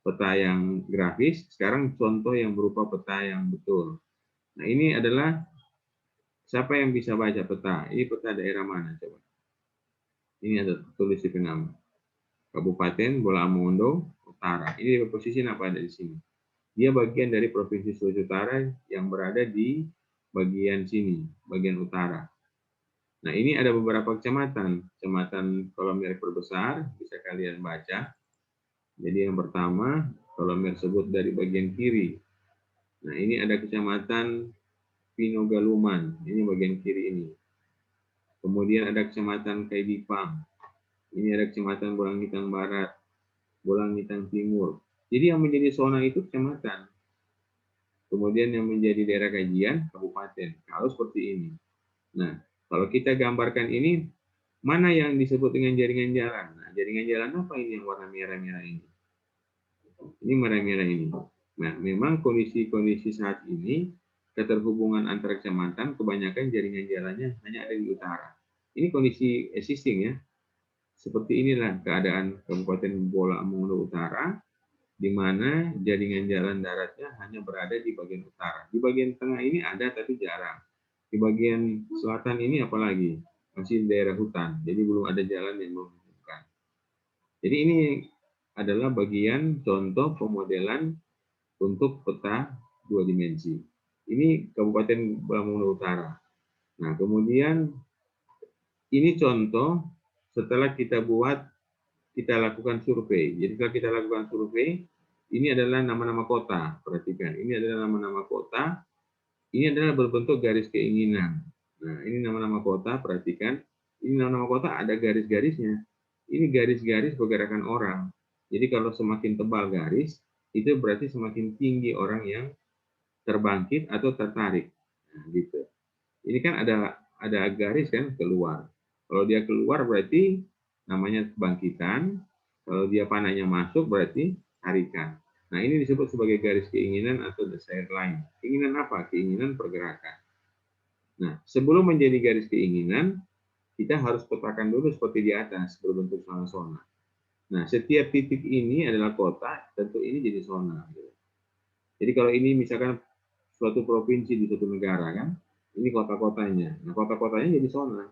peta yang grafis, sekarang contoh yang berupa peta yang betul. Nah, ini adalah siapa yang bisa baca peta? Ini peta daerah mana coba? Ini ada tulis di nama. Kabupaten Bola Amongondo Utara. Ini posisi apa ada di sini? Dia bagian dari Provinsi Sulawesi Utara yang berada di bagian sini, bagian utara. Nah, ini ada beberapa kecamatan. Kecamatan kalau merek perbesar, bisa kalian baca. Jadi yang pertama, kalau merek sebut dari bagian kiri. Nah, ini ada kecamatan Pinogaluman. Ini bagian kiri ini. Kemudian ada kecamatan Kaidipang. Ini ada kecamatan Bolangitang Barat, Bolangitang Timur. Jadi yang menjadi zona itu kecamatan. Kemudian yang menjadi daerah kajian, kabupaten. Kalau seperti ini. Nah, kalau kita gambarkan ini, mana yang disebut dengan jaringan jalan? Nah, jaringan jalan apa ini yang warna merah-merah ini? Ini merah-merah ini. Nah, memang kondisi saat ini, keterhubungan antar kecamatan, kebanyakan jaringan jalannya hanya ada di utara. Ini kondisi existing ya. Seperti inilah keadaan Kabupaten Bola Amongondo Utara, di mana jaringan jalan daratnya hanya berada di bagian utara. Di bagian tengah ini ada tapi jarang. Di bagian selatan ini apalagi masih daerah hutan, jadi belum ada jalan yang menghubungkan. Jadi ini adalah bagian contoh pemodelan untuk peta 2 dimensi. Ini Kabupaten Bola Amongondo Utara. Nah, kemudian ini contoh setelah kita lakukan survei. Jadi kalau kita lakukan survei, ini adalah nama-nama kota. Perhatikan, ini adalah nama-nama kota. Ini adalah berbentuk garis keinginan. Nah, ini nama-nama kota, perhatikan. Ini nama-nama kota ada garis-garisnya. Ini garis-garis pergerakan orang. Jadi kalau semakin tebal garis, itu berarti semakin tinggi orang yang terbangkit atau tertarik. Nah, gitu. Ini kan ada garis kan keluar. Kalau dia keluar berarti namanya bangkitan. Kalau dia panahnya masuk berarti tarikan. Nah, ini disebut sebagai garis keinginan atau desired line. Keinginan apa? Keinginan pergerakan. Nah, sebelum menjadi garis keinginan, kita harus petakan dulu seperti di atas, berbentuk zona-zona. Nah, setiap titik ini adalah kota, tentu ini jadi zona. Jadi kalau ini misalkan suatu provinsi di suatu negara kan, ini kota-kotanya. Nah, kota-kotanya jadi zona.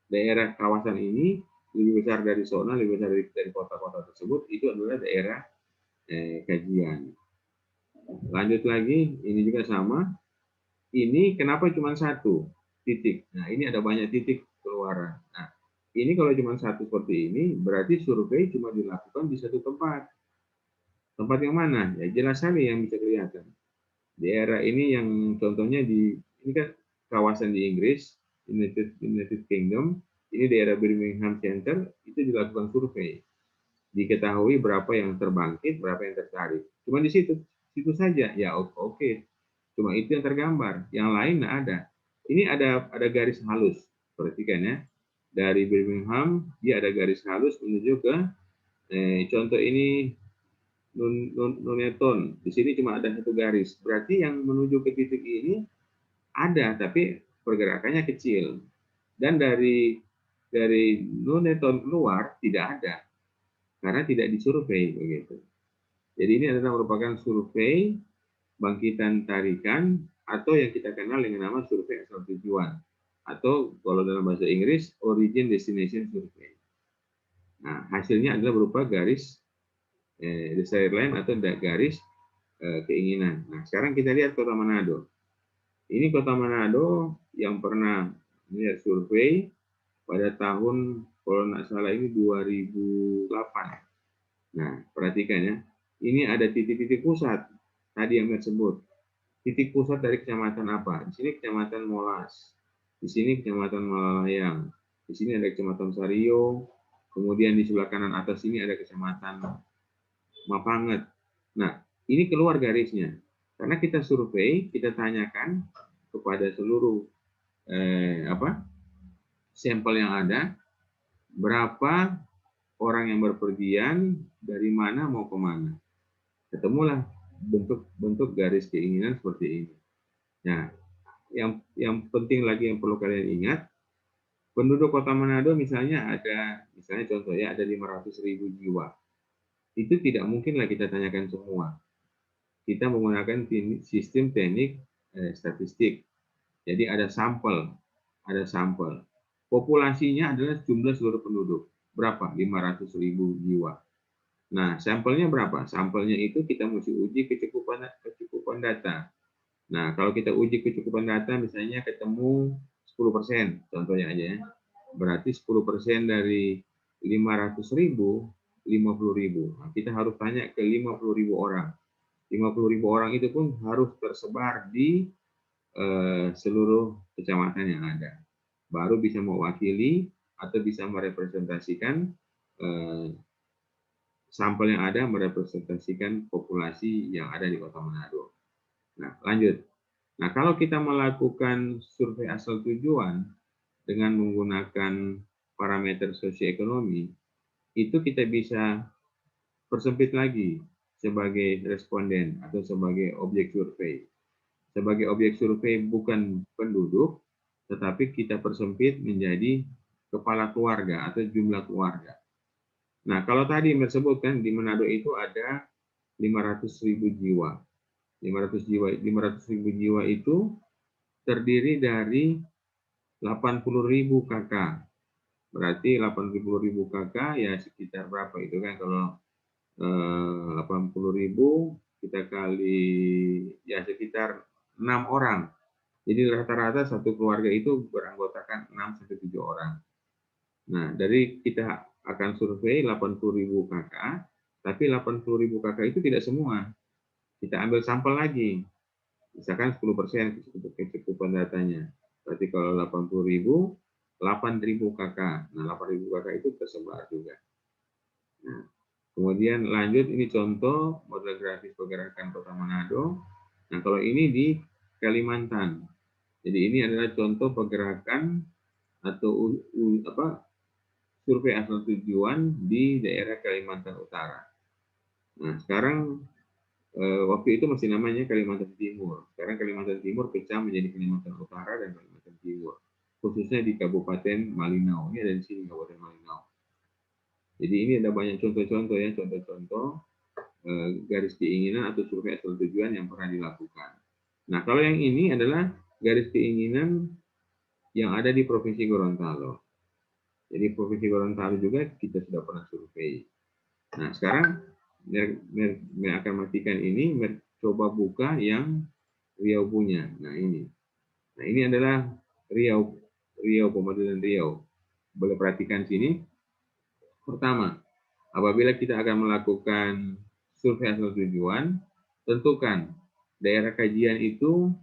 Daerah kawasan ini lebih besar dari zona, lebih besar dari kota-kota tersebut, itu adalah daerah kajian. Lanjut lagi, ini juga sama. Ini kenapa cuma satu titik? Nah, ini ada banyak titik keluaran. Nah, ini kalau cuma satu seperti ini, berarti survei cuma dilakukan di satu tempat. Tempat yang mana? Ya jelas sekali yang bisa kelihatan. Daerah ini yang contohnya ini kan kawasan di Inggris, United Kingdom, ini daerah Birmingham Center, itu dilakukan survei. Diketahui berapa yang terbangkit, berapa yang tertarik. Cuma di situ saja. Ya oke. Cuma itu yang tergambar. Yang lain nggak ada. Ini ada garis halus. Perhatikan ya. Dari Birmingham, dia ada garis halus menuju ke contoh ini Nuneaton. Di sini cuma ada satu garis. Berarti yang menuju ke titik ini ada, tapi pergerakannya kecil. Dan dari Nuneaton keluar tidak ada, karena tidak disurvei begitu. Jadi ini adalah merupakan survei bangkitan tarikan atau yang kita kenal dengan nama survei asal tujuan, atau kalau dalam bahasa Inggris origin destination survey. Nah, hasilnya adalah berupa garis desired line atau garis keinginan. Nah, sekarang kita lihat Kota Manado. Ini Kota Manado yang pernah melihat survei pada tahun kalau nggak salah ini 2008. Nah, perhatikan ya. Ini ada titik-titik pusat tadi yang tersebut. Titik pusat dari kecamatan apa? Di sini kecamatan Molas. Di sini kecamatan Malalayang. Di sini ada kecamatan Sario. Kemudian di sebelah kanan atas ini ada kecamatan Mapanget. Nah, ini keluar garisnya. Karena kita survei, kita tanyakan kepada seluruh sampel yang ada, berapa orang yang berpergian dari mana mau ke mana. Ketemulah bentuk garis keinginan seperti ini. Nah, yang penting lagi yang perlu kalian ingat, penduduk Kota Manado misalnya contohnya ada 500.000 jiwa. Itu tidak mungkinlah kita tanyakan semua. Kita menggunakan sistem teknik statistik. Jadi ada sampel. Populasinya adalah jumlah seluruh penduduk. Berapa? 500.000 jiwa. Nah, sampelnya berapa? Sampelnya itu kita mesti uji kecukupan data. Nah, kalau kita uji kecukupan data, misalnya ketemu 10%, contohnya aja ya. Berarti 10% dari 500.000, 50.000. Nah, kita harus tanya ke 50.000 orang. 50.000 orang itu pun harus tersebar di seluruh kecamatan yang ada. Baru bisa mewakili atau bisa merepresentasikan sampel yang ada, merepresentasikan populasi yang ada di Kota Manado. Nah, lanjut. Nah, kalau kita melakukan survei asal tujuan dengan menggunakan parameter sosioekonomi, itu kita bisa persempit lagi sebagai responden atau sebagai objek survei. Sebagai objek survei bukan penduduk, tetapi kita persempit menjadi kepala keluarga atau jumlah keluarga. Nah, kalau tadi disebutkan di Manado itu ada 500.000 jiwa. 500.000 jiwa itu terdiri dari 80.000 KK. Berarti 80.000 KK ya sekitar berapa itu kan, kalau 80.000 kita kali ya sekitar 6 orang. Jadi rata-rata satu keluarga itu beranggotakan 6-7 orang. Nah, dari kita akan survei 80.000 KK, tapi 80.000 KK itu tidak semua. Kita ambil sampel lagi, misalkan 10% kecukupan datanya. Berarti kalau 80.000, 8.000 KK. Nah, 8.000 KK itu tersebar juga. Nah, kemudian lanjut, ini contoh model grafis pergerakan Kota Manado. Nah, kalau ini di Kalimantan. Jadi ini adalah contoh pergerakan atau survei asal tujuan di daerah Kalimantan Utara. Nah, sekarang waktu itu masih namanya Kalimantan Timur. Sekarang Kalimantan Timur pecah menjadi Kalimantan Utara dan Kalimantan Timur. Khususnya di Kabupaten Malinau. Ini ada di sini Kabupaten Malinau. Jadi ini ada banyak contoh-contoh ya, contoh-contoh garis keinginan atau survei asal tujuan yang pernah dilakukan. Nah, kalau yang ini adalah garis keinginan yang ada di Provinsi Gorontalo. Jadi Provinsi Gorontalo juga kita sudah pernah survei. Nah, sekarang Mer akan matikan ini, Mer coba buka yang Riau punya. Nah, ini. Nah, ini adalah Riau, pemodelan Riau. Boleh perhatikan sini. Pertama, apabila kita akan melakukan survei asal tujuan, tentukan daerah kajian itu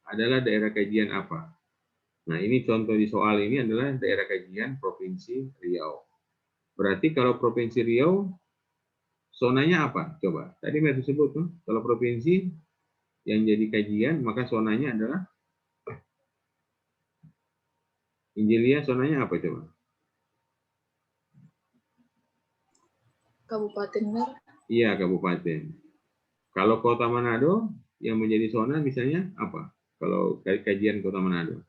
adalah daerah kajian apa. Nah, ini contoh di soal ini adalah daerah kajian Provinsi Riau. Berarti kalau Provinsi Riau, zonanya apa? Coba. Tadi saya sebut tuh, kalau provinsi yang jadi kajian, maka zonanya adalah Injilia, zonanya apa coba? Kabupaten Mer. Iya, kabupaten. Kalau Kota Manado yang menjadi zona misalnya apa? Kalau kajian Kota Manado.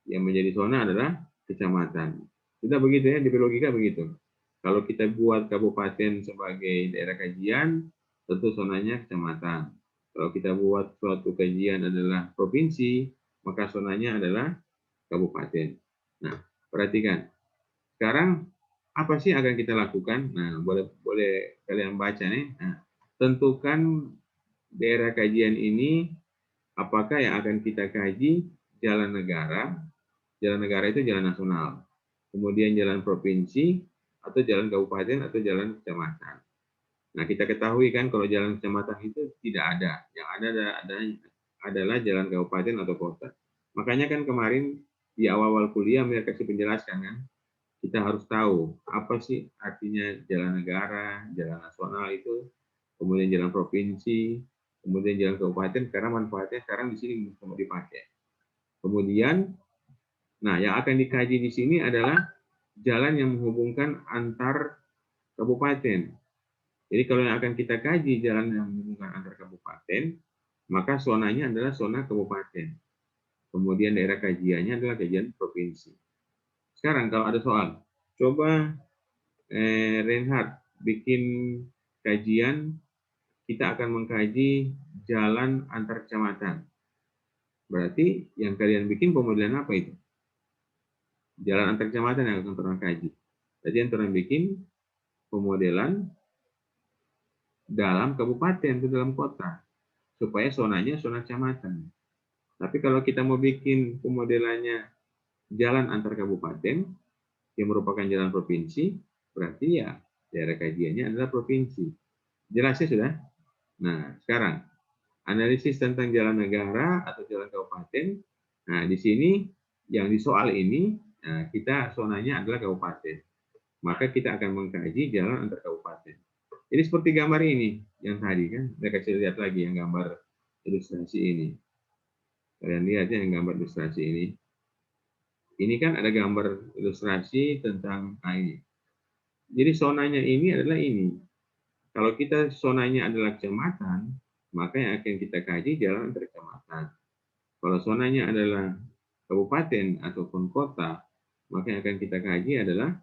Yang menjadi zona adalah kecamatan. Sudah begitu ya, di logika begitu. Kalau kita buat kabupaten sebagai daerah kajian, tentu zonanya kecamatan. Kalau kita buat suatu kajian adalah provinsi, maka zonanya adalah kabupaten. Nah, perhatikan. Sekarang apa sih akan kita lakukan? Nah, boleh kalian baca nih. Nah, tentukan daerah kajian ini apakah yang akan kita kaji jalan negara. Jalan negara itu jalan nasional. Kemudian jalan provinsi atau jalan kabupaten atau jalan kecamatan. Nah, kita ketahui kan kalau jalan kecamatan itu tidak ada. Yang ada adalah jalan kabupaten atau kota. Makanya kan kemarin di awal-awal kuliah mereka kasih penjelasan kan, kita harus tahu apa sih artinya jalan negara, jalan nasional itu, kemudian jalan provinsi, kemudian jalan kabupaten, karena manfaatnya sekarang di sini mau dipakai. Kemudian, nah yang akan dikaji di sini adalah jalan yang menghubungkan antar kabupaten. Jadi kalau yang akan kita kaji jalan yang menghubungkan antar kabupaten, maka zonanya adalah zona kabupaten. Kemudian daerah kajiannya adalah kajian provinsi. Sekarang kalau ada soal, coba Reinhard bikin kajian, kita akan mengkaji jalan antar kecamatan. Berarti yang kalian bikin pemodelan apa itu? Jalan antar kecamatan yang akan pernah kaji. Jadi yang pernah bikin pemodelan dalam kabupaten atau dalam kota, supaya zonanya zona kecamatan. Tapi kalau kita mau bikin pemodelannya jalan antar kabupaten, yang merupakan jalan provinsi, berarti ya daerah kajiannya adalah provinsi. Jelasnya sudah? Nah, sekarang analisis tentang jalan negara atau jalan kabupaten. Nah, di sini yang di soal ini kita zonanya adalah kabupaten. Maka kita akan mengkaji jalan antar kabupaten. Jadi seperti gambar ini yang tadi kan, saya kasih lihat lagi yang gambar ilustrasi ini. Kalian lihat ya yang gambar ilustrasi ini. Ini kan ada gambar ilustrasi tentang ini. Jadi zonanya ini adalah ini. Kalau kita zonanya adalah kecamatan, maka yang akan kita kaji jalan antar kecamatan. Kalau zonanya adalah kabupaten ataupun kota, maka yang akan kita kaji adalah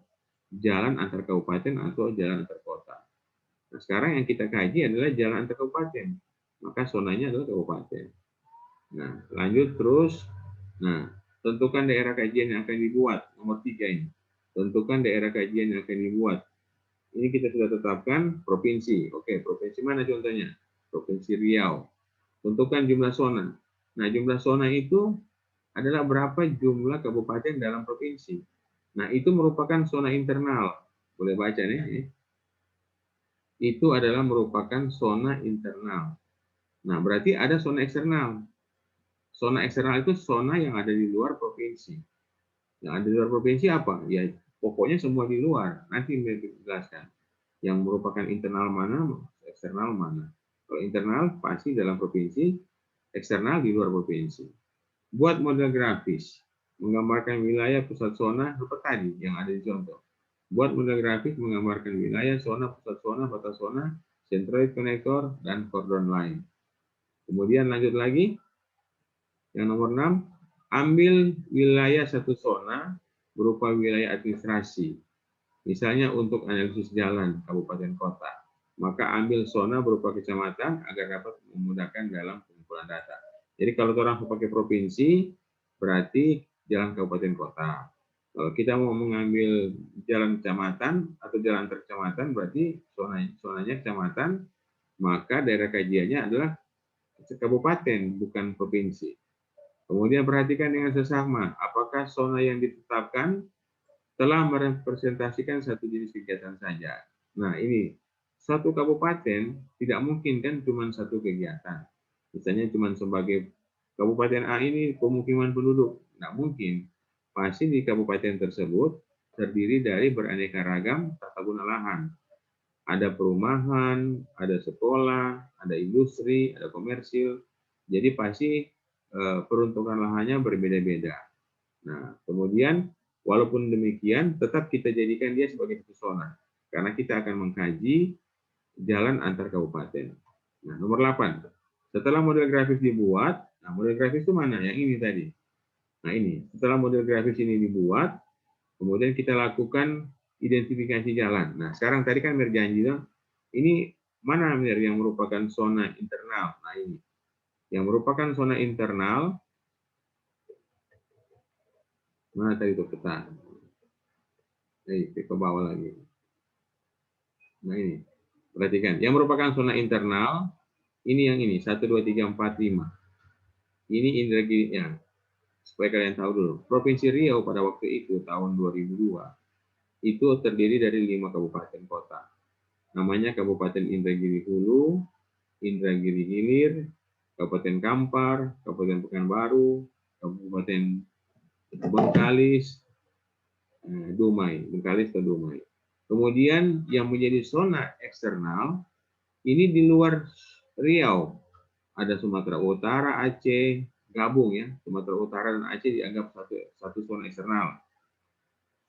jalan antar kabupaten atau jalan antar kota. Nah, sekarang yang kita kaji adalah jalan antar kabupaten, maka zonanya adalah kabupaten. Nah, lanjut terus. Nah, tentukan daerah kajian yang akan dibuat. Nomor 3 ini. Tentukan daerah kajian yang akan dibuat. Ini kita sudah tetapkan provinsi. Oke, provinsi mana contohnya? Provinsi Riau. Tentukan jumlah zona. Nah, jumlah zona itu adalah berapa jumlah kabupaten dalam provinsi. Nah, itu merupakan zona internal. Boleh baca nih. Itu adalah merupakan zona internal. Nah, berarti ada zona eksternal. Zona eksternal itu zona yang ada di luar provinsi. Yang ada di luar provinsi apa? Ya, pokoknya semua di luar. Nanti dijelaskan. Yang merupakan internal mana, eksternal mana. Kalau internal pasti dalam provinsi, eksternal di luar provinsi. Buat model grafis, menggambarkan wilayah pusat zona seperti tadi yang ada di contoh. Buat model grafis menggambarkan wilayah zona, pusat zona, batas zona, centroid connector, dan cordon line. Kemudian lanjut lagi, yang nomor 6, ambil wilayah satu zona berupa wilayah administrasi. Misalnya untuk analisis jalan kabupaten kota, maka ambil zona berupa kecamatan agar dapat memudahkan dalam pengumpulan data. Jadi kalau orang pakai provinsi, berarti jalan kabupaten kota. Kalau kita mau mengambil jalan kecamatan atau jalan antar kecamatan, berarti zonanya kecamatan, maka daerah kajiannya adalah kabupaten, bukan provinsi. Kemudian perhatikan dengan sesama, apakah zona yang ditetapkan telah merepresentasikan satu jenis kegiatan saja. Nah ini, satu kabupaten tidak mungkin kan cuma satu kegiatan. Misalnya cuma sebagai kabupaten A ini pemukiman penduduk, nggak mungkin. Pasti di kabupaten tersebut terdiri dari beraneka ragam tata guna lahan. Ada perumahan, ada sekolah, ada industri, ada komersil. Jadi pasti peruntukan lahannya berbeda-beda. Nah, kemudian walaupun demikian tetap kita jadikan dia sebagai satu zona karena kita akan mengkaji jalan antar kabupaten. Nah, nomor 8. Setelah model grafis dibuat, nah model grafis itu mana? Yang ini tadi. Nah, ini. Setelah model grafis ini dibuat, kemudian kita lakukan identifikasi jalan. Nah, sekarang tadi kan Mir janji dong, ini mana Mir yang merupakan zona internal? Nah, ini. Yang merupakan zona internal, mana tadi itu peta? Ke bawah lagi. Nah, ini. Perhatikan. Yang merupakan zona internal, ini yang ini. 1, 2, 3, 4, 5. Ini Indragiri-nya. Supaya kalian tahu dulu. Provinsi Riau pada waktu itu, tahun 2002, itu terdiri dari 5 kabupaten kota. Namanya Kabupaten Indragiri Hulu, Indragiri Hilir, Kabupaten Kampar, Kabupaten Pekanbaru, Kabupaten Bengkalis, Dumai, Bengkalis ke Dumai. Kemudian yang menjadi zona eksternal, ini di luar Riau. Ada Sumatera Utara, Aceh, gabung ya. Sumatera Utara dan Aceh dianggap satu zona eksternal.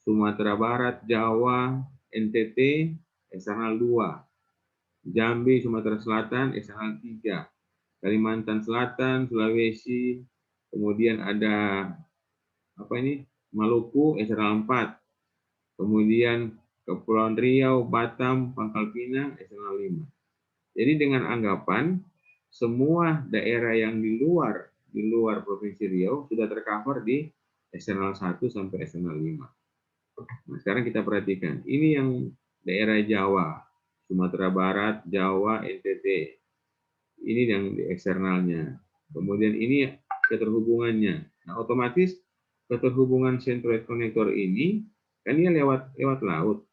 Sumatera Barat, Jawa, NTT, eksternal 2. Jambi, Sumatera Selatan, eksternal 3. Kalimantan Selatan, Sulawesi, kemudian ada Maluku, eksternal 4. Kemudian Kepulauan Riau, Batam, Pangkal Pinang, eksternal 5. Jadi dengan anggapan semua daerah yang di luar Provinsi Riau sudah tercover di eksternal 1 sampai eksternal 5. Nah, sekarang kita perhatikan. Ini yang daerah Jawa, Sumatera Barat, Jawa, NTT. Ini yang di eksternalnya. Kemudian ini keterhubungannya. Nah, otomatis keterhubungan centroid connector ini kan dia lewat laut.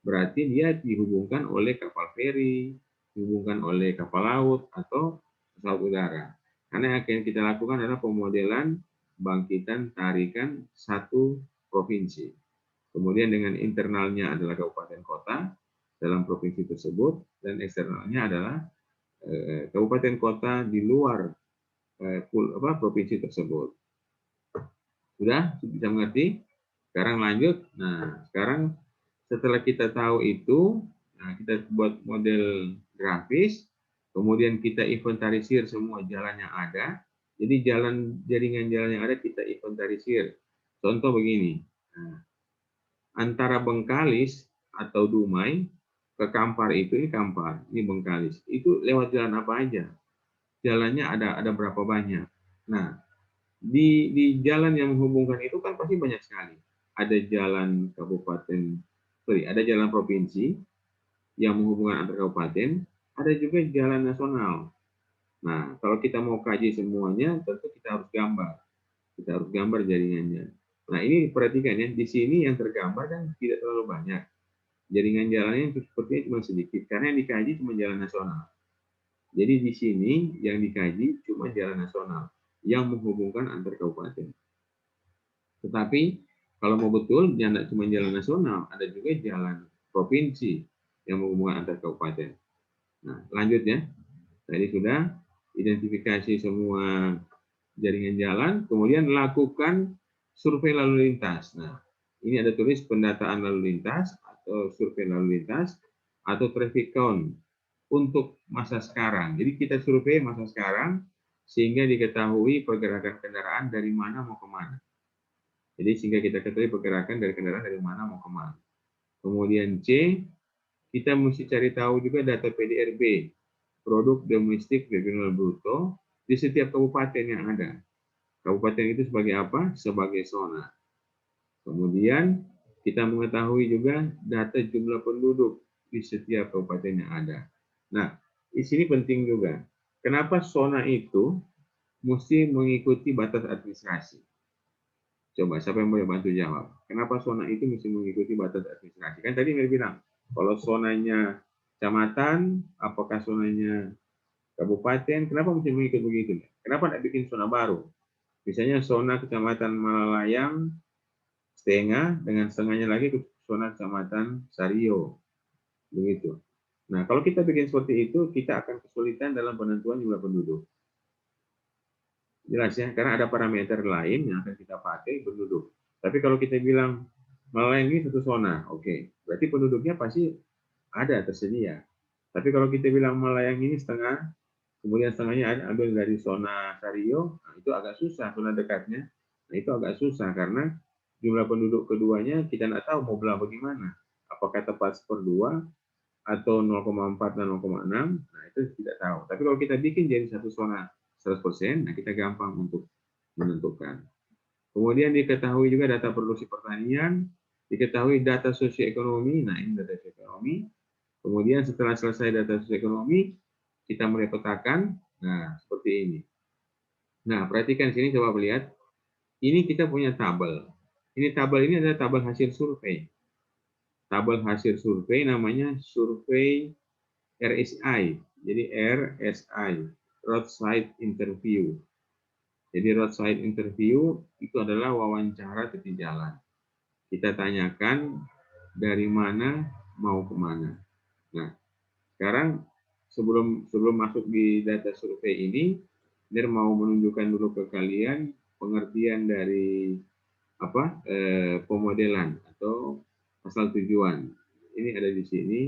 Berarti dia dihubungkan oleh kapal feri, dihubungkan oleh kapal laut atau pesawat udara. Karena yang akan kita lakukan adalah pemodelan bangkitan tarikan satu provinsi. Kemudian dengan internalnya adalah kabupaten kota dalam provinsi tersebut dan eksternalnya adalah kabupaten kota di luar provinsi tersebut. Sudah bisa mengerti? Sekarang lanjut. Nah, sekarang setelah kita tahu itu, nah kita buat model grafis, kemudian kita inventarisir semua jalan yang ada. Jadi jaringan jalan yang ada kita inventarisir. Contoh begini. Nah, antara Bengkalis atau Dumai ke Kampar ini Kampar, ini Bengkalis. Itu lewat jalan apa aja? Jalannya ada berapa banyak? Nah, di jalan yang menghubungkan itu kan pasti banyak sekali. Ada jalan ada jalan provinsi yang menghubungkan antar kabupaten, ada juga jalan nasional. Nah, kalau kita mau kaji semuanya, tentu kita harus gambar. Kita harus gambar jaringannya. Nah, ini perhatikan ya, di sini yang tergambar kan tidak terlalu banyak. Jaringan jalannya sepertinya cuma sedikit, karena yang dikaji cuma jalan nasional. Jadi di sini yang dikaji cuma jalan nasional yang menghubungkan antar kabupaten. Tetapi kalau mau betul, jangan cuma jalan nasional, ada juga jalan provinsi yang menghubungkan antar kabupaten. Nah, lanjut ya. Tadi sudah. identifikasi semua jaringan jalan, kemudian lakukan survei lalu lintas. Nah, ini ada tulis pendataan lalu lintas atau survei lalu lintas atau traffic count untuk masa sekarang. Jadi kita survei masa sekarang sehingga diketahui pergerakan kendaraan dari mana mau kemana. Jadi sehingga kita ketahui pergerakan dari kendaraan dari mana mau kemana. Kemudian C, kita mesti cari tahu juga data PDRB, produk domestik regional bruto, di setiap kabupaten yang ada. Kabupaten itu sebagai apa? Sebagai zona. Kemudian kita mengetahui juga data jumlah penduduk di setiap kabupaten yang ada. Nah, di sini penting juga. Kenapa zona itu mesti mengikuti batas administrasi? Coba, siapa yang boleh bantu jawab? Kenapa zona itu mesti mengikuti batas administrasi? Kan tadi Mir bilang, kalau zonanya kecamatan, apakah zonanya kabupaten, kenapa mesti mengikut begitu? Kenapa tidak bikin zona baru? Misalnya zona kecamatan Malalayang setengah, dengan setengahnya lagi ke zona kecamatan Sario. Begitu. Nah, kalau kita bikin seperti itu, kita akan kesulitan dalam penentuan jumlah penduduk. Jelas ya, karena ada parameter lain yang akan kita pakai penduduk. Tapi kalau kita bilang Malalayang ini satu zona, oke. Berarti penduduknya pasti ada tersedia. Tapi kalau kita bilang Malalayang ini setengah, kemudian setengahnya ambil dari zona Sario, nah itu agak susah zona dekatnya. Nah itu agak susah karena jumlah penduduk keduanya kita tidak tahu mau belah bagaimana. Apakah tepat 1/2 atau 0,4 dan 0,6, nah itu tidak tahu. Tapi kalau kita bikin jadi satu zona 100%, nah kita gampang untuk menentukan. Kemudian diketahui juga data produksi pertanian, diketahui data sosioekonomi, nah ini data sosioekonomi. Kemudian setelah selesai data sosioekonomi, kita mulai petakan, nah seperti ini. Nah perhatikan sini, coba lihat, ini kita punya tabel. Ini tabel ini adalah tabel hasil survei. Tabel hasil survei namanya survei RSI. Jadi RSI, roadside interview. Jadi roadside interview itu adalah wawancara tepi jalan. Kita tanyakan dari mana mau kemana. Nah, sekarang sebelum masuk di data survei ini, Mir mau menunjukkan dulu ke kalian pengertian dari pemodelan atau asal tujuan. Ini ada di sini.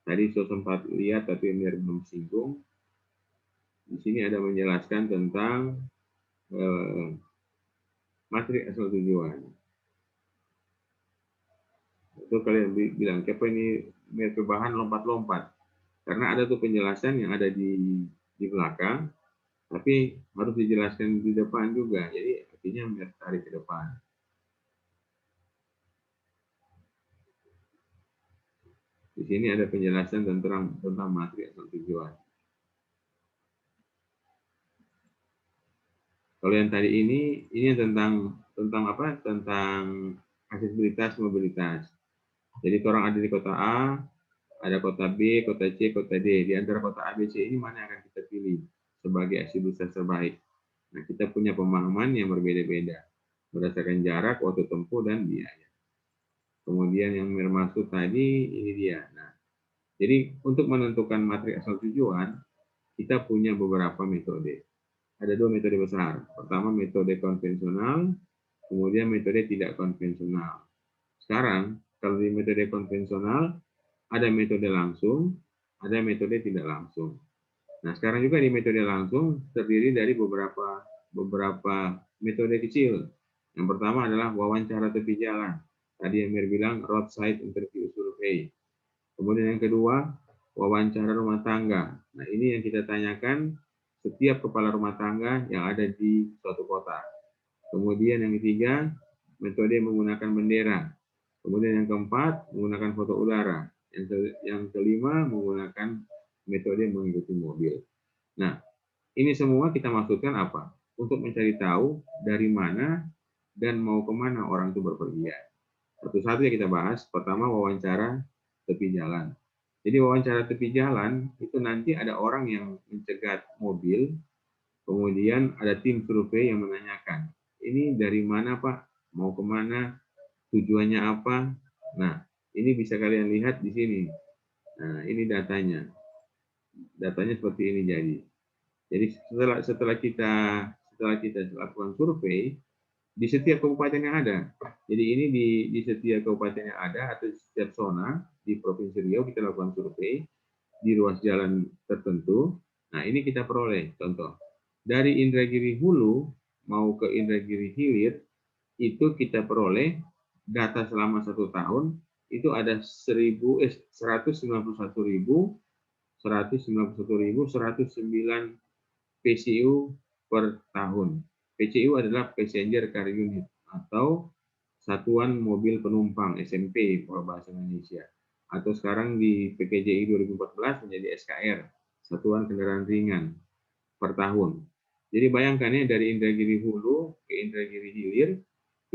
Tadi saya sempat lihat tapi Mir belum singgung. Di sini ada menjelaskan tentang materi asal tujuan. Itu kalian bilang, siapa ini Mir perubahan lompat-lompat? Karena ada tuh penjelasan yang ada di belakang, tapi harus dijelaskan di depan juga. Jadi artinya Mir tarik ke depan. Di sini ada penjelasan tentang materi asal tujuan. Kalau yang tadi ini tentang apa? Tentang aksesibilitas mobilitas. Jadi orang ada di kota A, ada kota B, kota C, kota D. Di antara kota A, B, C ini mana yang akan kita pilih sebagai aksesibilitas terbaik? Nah, kita punya pemahaman yang berbeda-beda berdasarkan jarak, waktu tempuh, dan biaya. Kemudian yang bermaksud tadi ini dia. Nah, jadi untuk menentukan materi asal tujuan, kita punya beberapa metode. Ada 2 metode besar. Pertama metode konvensional, kemudian metode tidak konvensional. Sekarang, kalau di metode konvensional, ada metode langsung, ada metode tidak langsung. Nah, sekarang juga di metode langsung terdiri dari beberapa metode kecil. Yang pertama adalah wawancara tepi jalan. Tadi Amir bilang roadside interview survey. Kemudian yang kedua, wawancara rumah tangga. Nah, ini yang kita tanyakan setiap kepala rumah tangga yang ada di suatu kota. Kemudian yang ketiga, metode menggunakan bendera. Kemudian yang keempat, menggunakan foto udara. Yang kelima, menggunakan metode mengikuti mobil. Nah, ini semua kita maksudkan apa? Untuk mencari tahu dari mana dan mau kemana orang itu berpergian. Satu-satu yang kita bahas. Pertama, wawancara tepi jalan. Jadi wawancara tepi jalan itu nanti ada orang yang mencegat mobil, kemudian ada tim survei yang menanyakan, ini dari mana Pak? Mau kemana? Tujuannya apa? Nah, ini bisa kalian lihat di sini. Nah, ini datanya. Datanya seperti ini jadi. Jadi setelah kita lakukan survei di setiap kabupaten yang ada. Jadi ini di setiap kabupaten yang ada atau di setiap zona di Provinsi Riau kita lakukan survei di ruas jalan tertentu. Nah, ini kita peroleh contoh. Dari Indragiri Hulu mau ke Indragiri Hilir itu kita peroleh data selama 1 tahun itu ada 191.109 PCU per tahun. PCU adalah Passenger Car Unit atau Satuan Mobil Penumpang SMP kalau bahasa Indonesia. Atau sekarang di PKJI 2014 menjadi SKR, Satuan Kendaraan Ringan per tahun. Jadi bayangkan ya dari Indragiri Hulu ke Indragiri Hilir,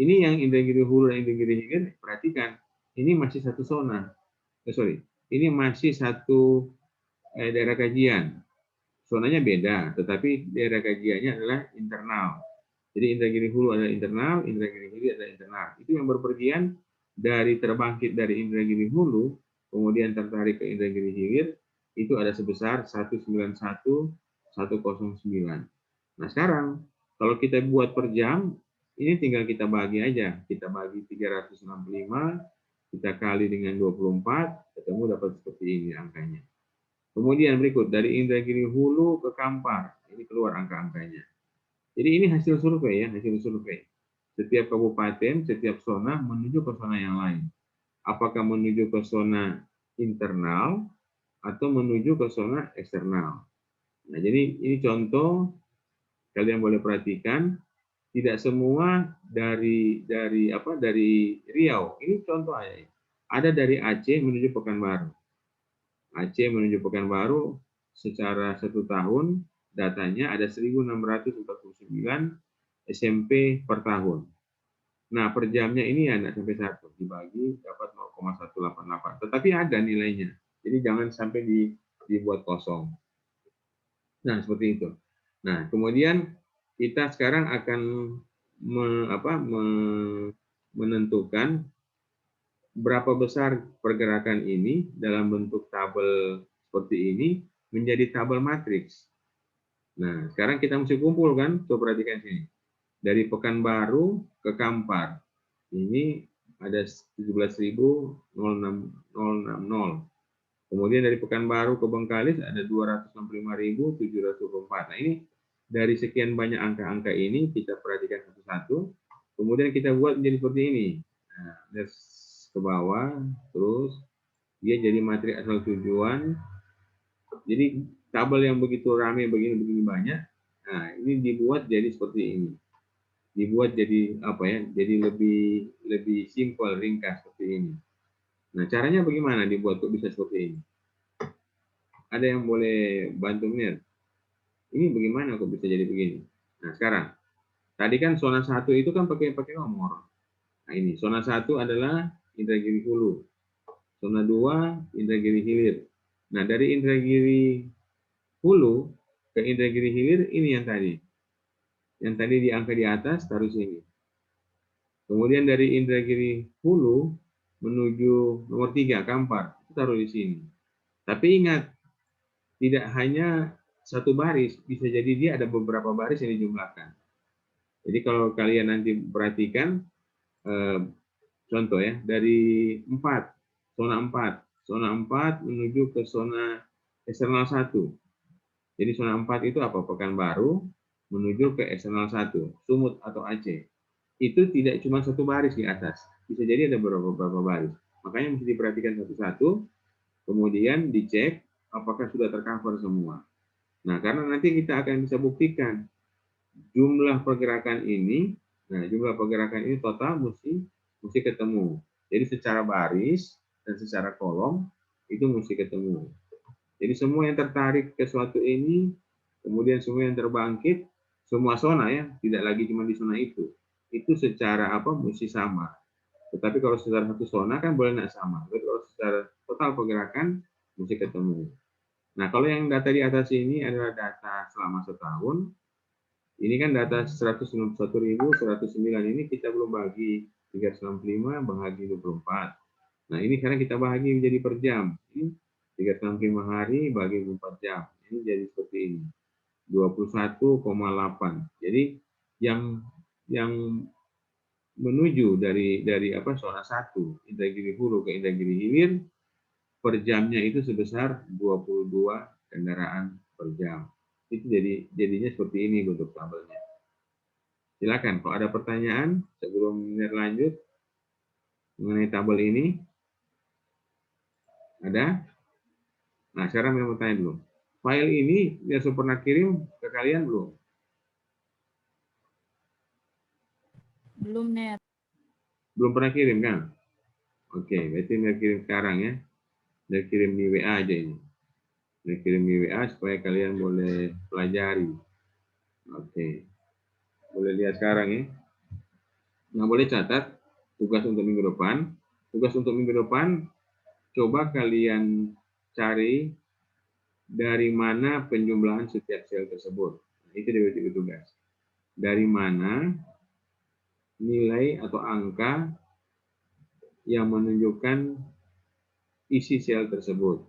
ini yang Indragiri Hulu dan Indragiri Hilir, perhatikan, ini masih satu zona. Ini masih satu daerah kajian. Zonanya beda, tetapi daerah kajiannya adalah internal. Jadi Indragiri Hulu adalah internal, Indragiri Hilir adalah internal. Itu yang berpergian dari terbangkit dari Indragiri Hulu, kemudian tertarik ke Indragiri Hilir, itu ada sebesar 191.109. Nah sekarang, kalau kita buat per jam, ini tinggal kita bagi aja. Kita bagi 365, kita kali dengan 24, ketemu dapat seperti ini angkanya. Kemudian berikut, dari Indragiri Hulu ke Kampar, ini keluar angka-angkanya. Jadi ini hasil survei ya, hasil survei. Setiap kabupaten, setiap zona menuju ke zona yang lain. Apakah menuju ke zona internal atau menuju ke zona eksternal. Nah, jadi ini contoh, kalian boleh perhatikan, tidak semua dari Riau. Ini contoh aja. Ada dari Aceh menuju Pekanbaru. Aceh menuju Pekanbaru secara 1 tahun datanya ada 1.649 SMP per tahun. Nah, per jamnya ini ya tidak sampai 1, dibagi dapat 0,188. Tetapi ada nilainya. Jadi jangan sampai dibuat kosong. Nah, seperti itu. Nah, kemudian kita sekarang akan menentukan berapa besar pergerakan ini dalam bentuk tabel seperti ini menjadi tabel matriks. Nah, sekarang kita mesti kumpulkan, coba perhatikan sini. Dari Pekanbaru ke Kampar, ini ada 17.060. Kemudian dari Pekanbaru ke Bengkalis ada 265.724. Nah, ini dari sekian banyak angka-angka ini kita perhatikan satu-satu. Kemudian kita buat menjadi seperti ini. Nah, ke bawah, terus dia jadi materi asal tujuan. Jadi tabel yang begitu ramai begini banyak, nah ini dibuat jadi seperti ini. Dibuat jadi apa ya? Jadi lebih simpel, ringkas seperti ini. Nah, caranya bagaimana dibuat kok bisa seperti ini? Ada yang boleh bantu mir? Ini bagaimana kok bisa jadi begini? Nah, sekarang tadi kan zona 1 itu kan pakai nomor. Nah, ini zona 1 adalah Indragiri Hulu. Zona 2 Indragiri Hilir. Nah, dari Indragiri Hulu ke Indragiri Hilir ini yang tadi. Yang tadi di angka di atas taruh sini. Kemudian dari Indragiri Hulu menuju nomor 3 Kampar, taruh di sini. Tapi ingat, tidak hanya satu baris, bisa jadi dia ada beberapa baris yang dijumlahkan. Jadi kalau kalian nanti perhatikan contoh ya, dari 4, zona 4 menuju ke zona eksternal 1. Jadi zona 4 itu apa? Pekanbaru menuju ke eksternal 1, Sumut atau Aceh. Itu tidak cuma satu baris di atas, bisa jadi ada beberapa baris. Makanya mesti diperhatikan satu-satu, kemudian dicek apakah sudah tercover semua. Nah, karena nanti kita akan bisa buktikan jumlah pergerakan ini, total mesti ketemu. Jadi secara baris dan secara kolom itu mesti ketemu. Jadi semua yang tertarik ke suatu ini, kemudian semua yang terbangkit, semua zona ya, tidak lagi cuma di zona itu secara mesti sama. Tetapi kalau secara satu zona kan boleh tidak sama. Tapi kalau secara total pergerakan mesti ketemu. Nah, kalau yang data di atas ini adalah data selama setahun. Ini kan data 191.109 ini kita belum bagi 365 bahagi 24. Nah, ini sekarang kita bahagi menjadi per jam. Ini 365 hari bagi 24 jam. Ini jadi seperti ini. 21,8. Jadi yang menuju dari zona 1 Indragiri Hulu ke Indragiri Hilir per jamnya itu sebesar 22 kendaraan per jam. Itu jadinya seperti ini bentuk tabelnya. Silakan kalau ada pertanyaan sebelum lanjut mengenai tabel ini. Ada? Nah, sekarang saya mau tanya dulu. File ini dia pernah kirim ke kalian belum? Belum, Ner. Belum pernah kirim kan? Oke, berarti dia kirim sekarang ya. Dia kirim di WA aja ini. Dia kirim di WA supaya kalian boleh pelajari. Oke. Boleh lihat sekarang ya. Nah, boleh catat tugas untuk minggu depan. Tugas untuk minggu depan, coba kalian cari dari mana penjumlahan setiap sel tersebut. Nah, itu dia tugas. Dari mana nilai atau angka yang menunjukkan isi sel tersebut.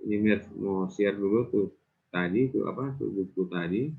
Ini mau share dulu tuh tadi tuh buku tadi.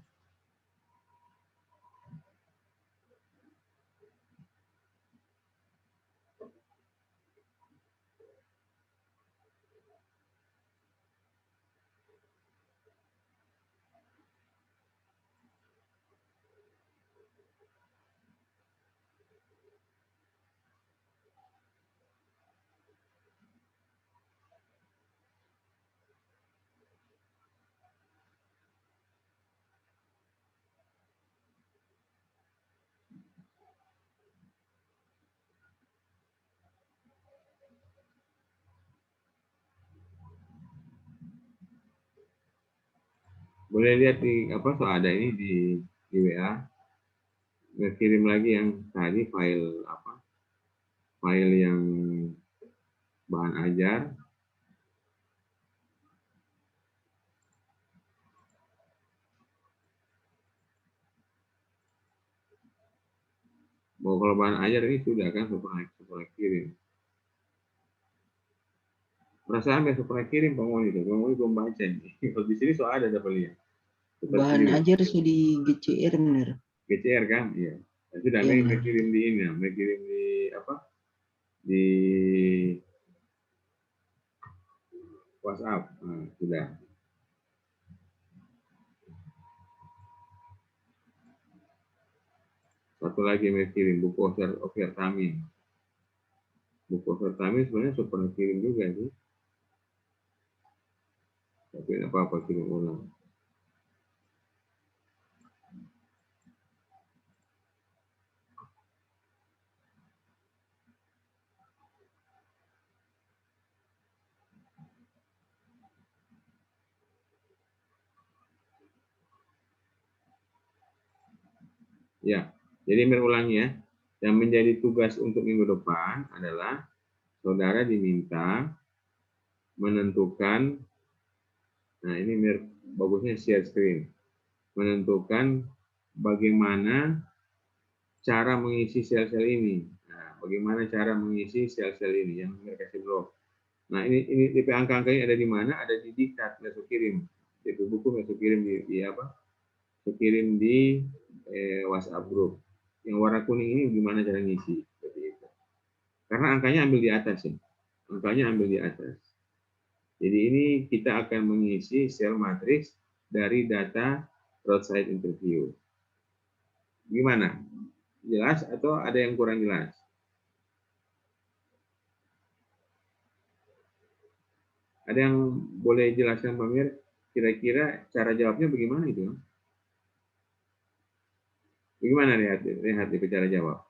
Boleh lihat di ada ini di WA. Kirim lagi yang tadi file file yang bahan ajar. Kalau bahan ajar ini sudah kan supaya kirim. Perasaan besok pernah kirim Pak Moni itu. Pak Moni belum baca ini. Kalau di sini soal ada lihat. Bahan ajar sudah di GCR bener. GCR kan? Iya. Sudah Iya, mereka kirim di ini, mereka kirim di di WhatsApp. Nah, sudah. Satu lagi mereka kirim buku Overtamin. Buku Overtamin sebenarnya sudah pernah kirim juga sih. Tapi apa-apa kirim ulang. Ya, jadi berulangi ya. Yang menjadi tugas untuk minggu depan adalah saudara diminta menentukan, nah ini bagusnya share screen, menentukan bagaimana cara mengisi sel-sel ini. Nah, bagaimana cara mengisi sel-sel ini yang mereka kasih blok. Nah, ini DP angka-angka ini ada di mana? Ada di diktat, masuk kirim. DP buku masuk kirim di kirim di WhatsApp group. Yang warna kuning ini gimana cara ngisi? Seperti itu. Karena angkanya ambil di atas ya. Angkanya ambil di atas. Jadi ini kita akan mengisi sel matriks dari data roadside interview. Gimana? Jelas atau ada yang kurang jelas? Ada yang boleh jelaskan Pak Mir? Kira-kira cara jawabnya bagaimana itu? Bagaimana lihat di cara jawab?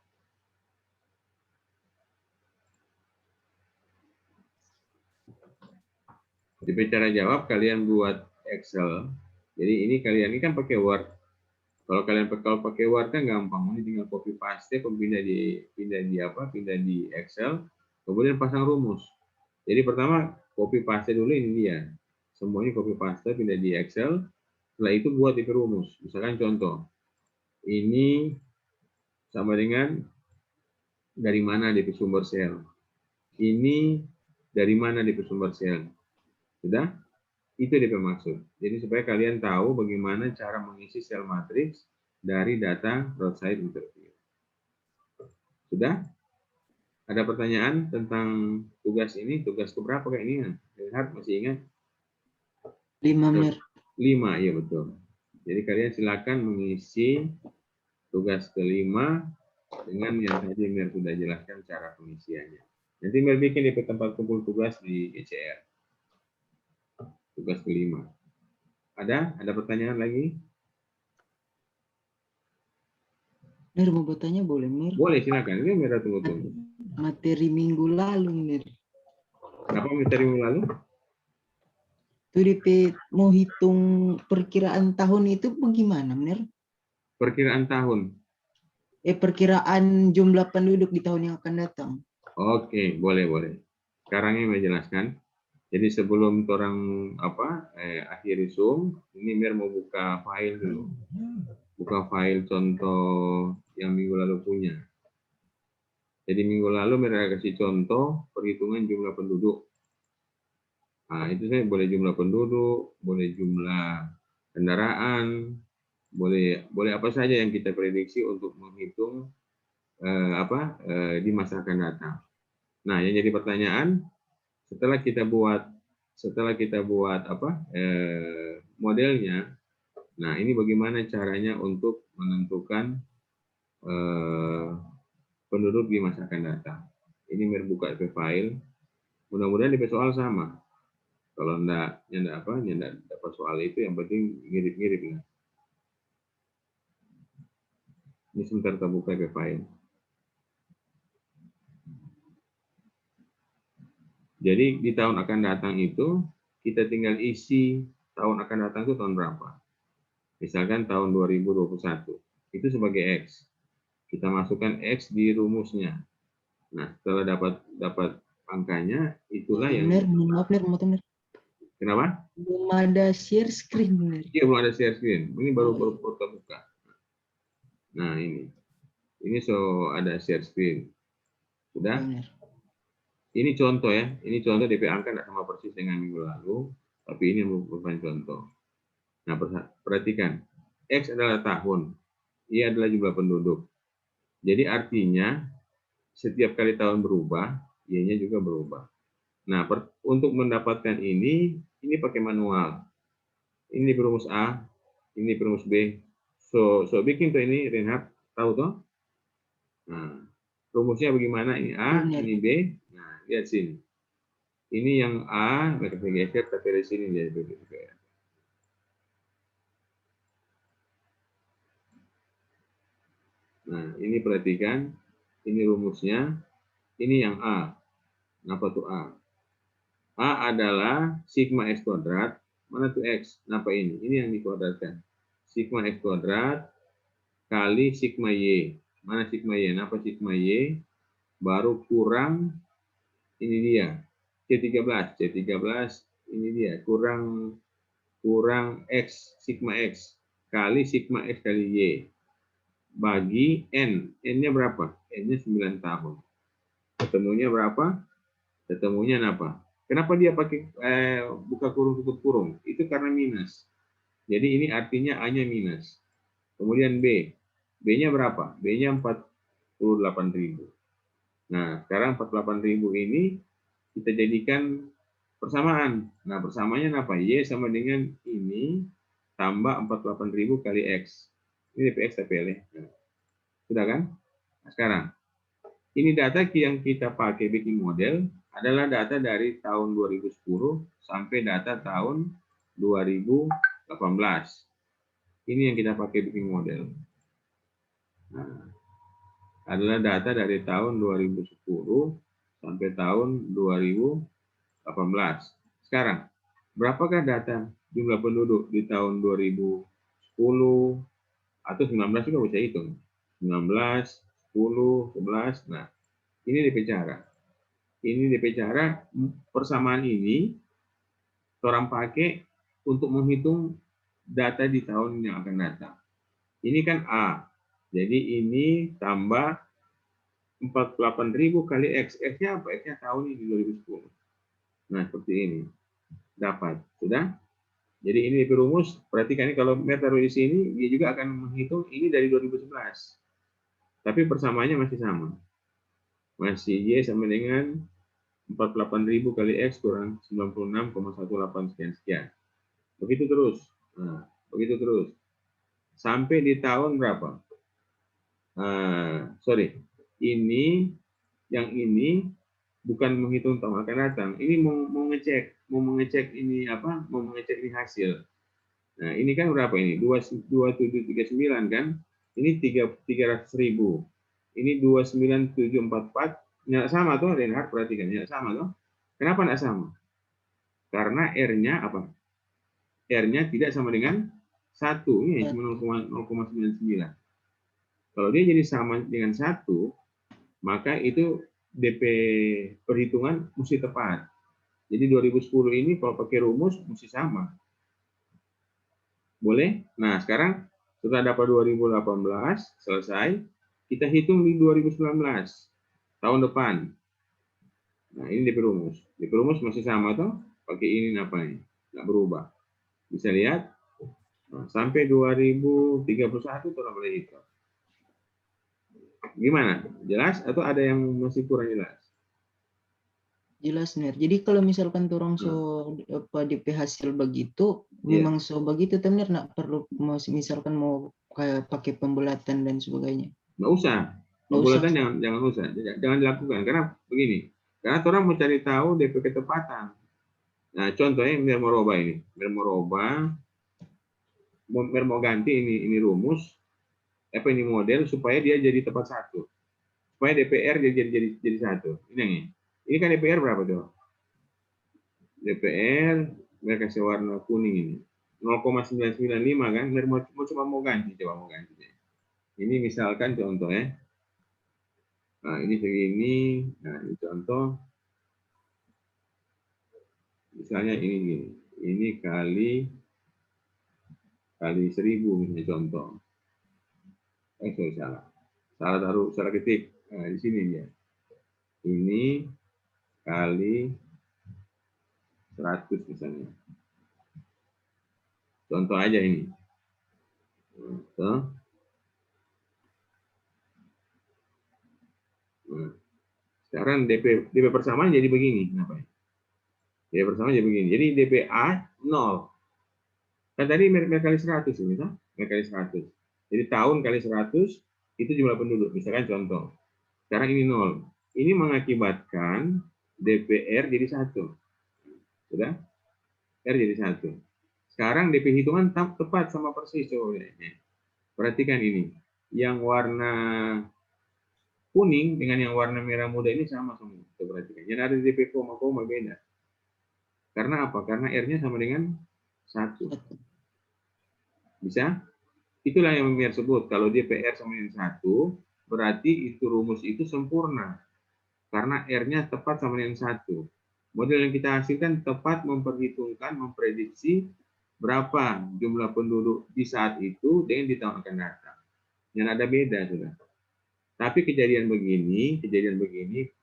Di cara jawab kalian buat Excel. Jadi ini kalian ini kan pakai Word. Kalau kalian pakai Word kan gampang. Ini tinggal copy paste, pindah di Excel, kemudian pasang rumus. Jadi pertama copy paste dulu, ini dia. Semuanya copy paste, pindah di Excel. Setelah itu buat di rumus. Misalkan contoh, ini sama dengan dari mana DP sumber sel. Ini dari mana DP sumber sel. Sudah? Itu DP maksud. Jadi supaya kalian tahu bagaimana cara mengisi sel matriks dari data roadside interview. Sudah? Ada pertanyaan tentang tugas ini? Tugas keberapa kayak ini? Lihat, masih ingat? 5 bener. 5, ya betul. Jadi kalian silakan mengisi tugas kelima dengan yang tadi Mir sudah jelaskan cara pengisiannya. Nanti Mir bikin di tempat kumpul tugas di GCR. Tugas kelima. Ada pertanyaan lagi? Mir mau bertanya boleh Mir? Boleh, silakan. Ini Mir tunggu-tunggu. Materi minggu lalu Mir. Kenapa materi minggu lalu? Itu DP mau hitung perkiraan tahun itu bagaimana Mir? Perkiraan tahun. Perkiraan jumlah penduduk di tahun yang akan datang. Oke, boleh. Sekarang ini saya jelaskan. Jadi sebelum orang akhiri Zoom, ini Mir mau buka file dulu. Buka file contoh yang minggu lalu punya. Jadi minggu lalu Mir kasih contoh perhitungan jumlah penduduk. Nah, itu saya boleh jumlah penduduk, boleh jumlah kendaraan, boleh apa saja yang kita prediksi untuk menghitung di masa akan datang. Nah, yang jadi pertanyaan, setelah kita buat modelnya, nah ini bagaimana caranya untuk menentukan penduduk di masa akan datang. Ini Mir buka ke file, mudah-mudahan di soal sama. Kalau enggak dapat soal itu, yang penting mirip-mirip ya. Ini sebentar kita buka ke file. Jadi di tahun akan datang itu kita tinggal isi tahun akan datang itu tahun berapa. Misalkan tahun 2021 itu sebagai X. Kita masukkan X di rumusnya. Nah, setelah dapat angkanya, itulah yang... Bener, maaf Mir. Kenapa? Belum ada share screen Mir. Iya, belum ada share screen. Ini baru kita buka. Nah, ini ada share screen. Sudah? Bener. Ini contoh ya. Ini contoh DP angka tidak sama persis dengan minggu lalu, tapi ini merupakan contoh. Nah, perhatikan. X adalah tahun. Y adalah jumlah penduduk. Jadi artinya setiap kali tahun berubah, Y-nya juga berubah. Nah, untuk mendapatkan ini pakai manual. Ini perumus A, ini perumus B. So bikin tuh ini, Reinhard, tahu toh? Nah, rumusnya bagaimana? Ini A, ini B. Nah, lihat sini. Ini yang A, mereka geser, tapi dari sini dia begitu. Nah, ini perhatikan. Ini rumusnya. Ini yang A. Kenapa tuh A? A adalah sigma X kuadrat. Mana tuh X? Kenapa ini? Ini yang dikuadratkan. Sigma X kuadrat kali sigma Y. Mana sigma Y? Kenapa sigma Y? Baru kurang, ini dia. C13 ini dia. Kurang X, sigma X. Kali sigma X kali Y. Bagi N. N-nya berapa? N-nya 9 tahun. Ketemunya berapa? Ketemunya apa? Kenapa dia pakai buka kurung tutup kurung? Itu karena minus. Jadi ini artinya A-nya minus. Kemudian B. B-nya berapa? B-nya 48.000. Nah, sekarang 48.000 ini kita jadikan persamaan. Nah, persamaannya apa? Y sama dengan ini tambah 48.000 kali X. Ini DPX TPL ya. Sudah kan? Nah, sekarang ini data yang kita pakai bikin model adalah data dari tahun 2010 sampai data tahun 2018. Ini yang kita pakai bikin model. Nah, adalah data dari tahun 2010 sampai tahun 2018. Sekarang, berapakah data jumlah penduduk di tahun 2010 atau 19 juga bisa hitung. 19, 10, 11. Nah, ini DP cara. Ini DP cara, persamaan ini orang pakai untuk menghitung data di tahun yang akan datang. Ini kan A. Jadi ini tambah 48.000 kali X. X-nya apa? X-nya tahun ini 2010. Nah, seperti ini. Dapat. Sudah? Jadi ini DP rumus, perhatikan ini kalau Mer taruh di sini, dia juga akan menghitung ini dari 2011. Tapi persamaannya masih sama. Masih Y sama dengan 48.000 kali X kurang 96,18 sekian-sekian. Begitu terus. Nah, begitu terus. Sampai di tahun berapa? Sorry. Yang ini bukan menghitung tahun akan datang. Ini mau mengecek ini apa? Mau mengecek ini hasil. Nah, ini kan berapa ini? 2739 kan? Ini 300.000. Ini 29744. Nggak sama tuh, Reinhard, perhatikan. Nggak sama tuh. Kenapa nggak sama? Karena R-nya apa? R-nya tidak sama dengan 1. Ini cuma 0,99. Kalau dia jadi sama dengan 1, maka itu DP perhitungan mesti tepat. Jadi 2010 ini kalau pakai rumus mesti sama. Boleh? Nah, sekarang setelah dapat 2018 selesai, kita hitung di 2019 tahun depan. Nah, ini DP rumus. DP rumus masih sama toh? Pakai ini apa ini? Nggak berubah. Bisa lihat sampai 2031 telah boleh hitung. Gimana? Jelas atau ada yang masih kurang jelas? Jelas, Ner. Jadi kalau misalkan orang apa DP hasil begitu, memang so begitu, tapi Ner nggak perlu misalkan mau kayak pakai pembulatan dan sebagainya. Nggak usah. Pembulatan jangan usah. Jangan dilakukan. Karena begini. Karena orang mencari tahu DP ketepatan. Nah, contohnya Mer mau rubah ini. Mer mau ganti ini rumus. Apa ini model supaya dia jadi tepat 1. Supaya DPR jadi 1. Ini yang ini. Ini kan DPR berapa tuh? DPR mereka kasih warna kuning ini 0,995 kan. Mau ganti, coba mau ganti. Ini misalkan contoh ya. Nah, ini segini. Nah, ini contoh. Misalnya ini gini. Ini kali 1000 misalnya contoh. Salah. Salah ketik. Nah, di sini dia. Ini kali 100 misalnya. Contoh aja ini. Contoh. Nah, sekarang DP persamaan jadi begini. Kenapa? DP persamaan jadi begini. Jadi DPA 0. Kan tadi Mer kali 100 ini, kan? Mer kali 100. Jadi tahun kali 100 itu jumlah penduduk. Misalkan contoh. Sekarang ini 0. Ini mengakibatkan DPR jadi 1. Sudah? R jadi 1. Sekarang DP hitungan tepat sama persis. Coba perhatikan ini. Yang warna kuning dengan yang warna merah muda ini sama semua. Coba perhatikan. Yang ada DP koma-koma beda. Karena apa? Karena R-nya sama dengan 1. Bisa? Itulah yang Mer sebut. Kalau DPR sama dengan 1, berarti itu rumus itu sempurna. Karena R-nya tepat sama dengan 1. Model yang kita hasilkan tepat memperhitungkan, memprediksi berapa jumlah penduduk di saat itu dengan di tahun akan datang. Yang ada beda sudah. Tapi kejadian begini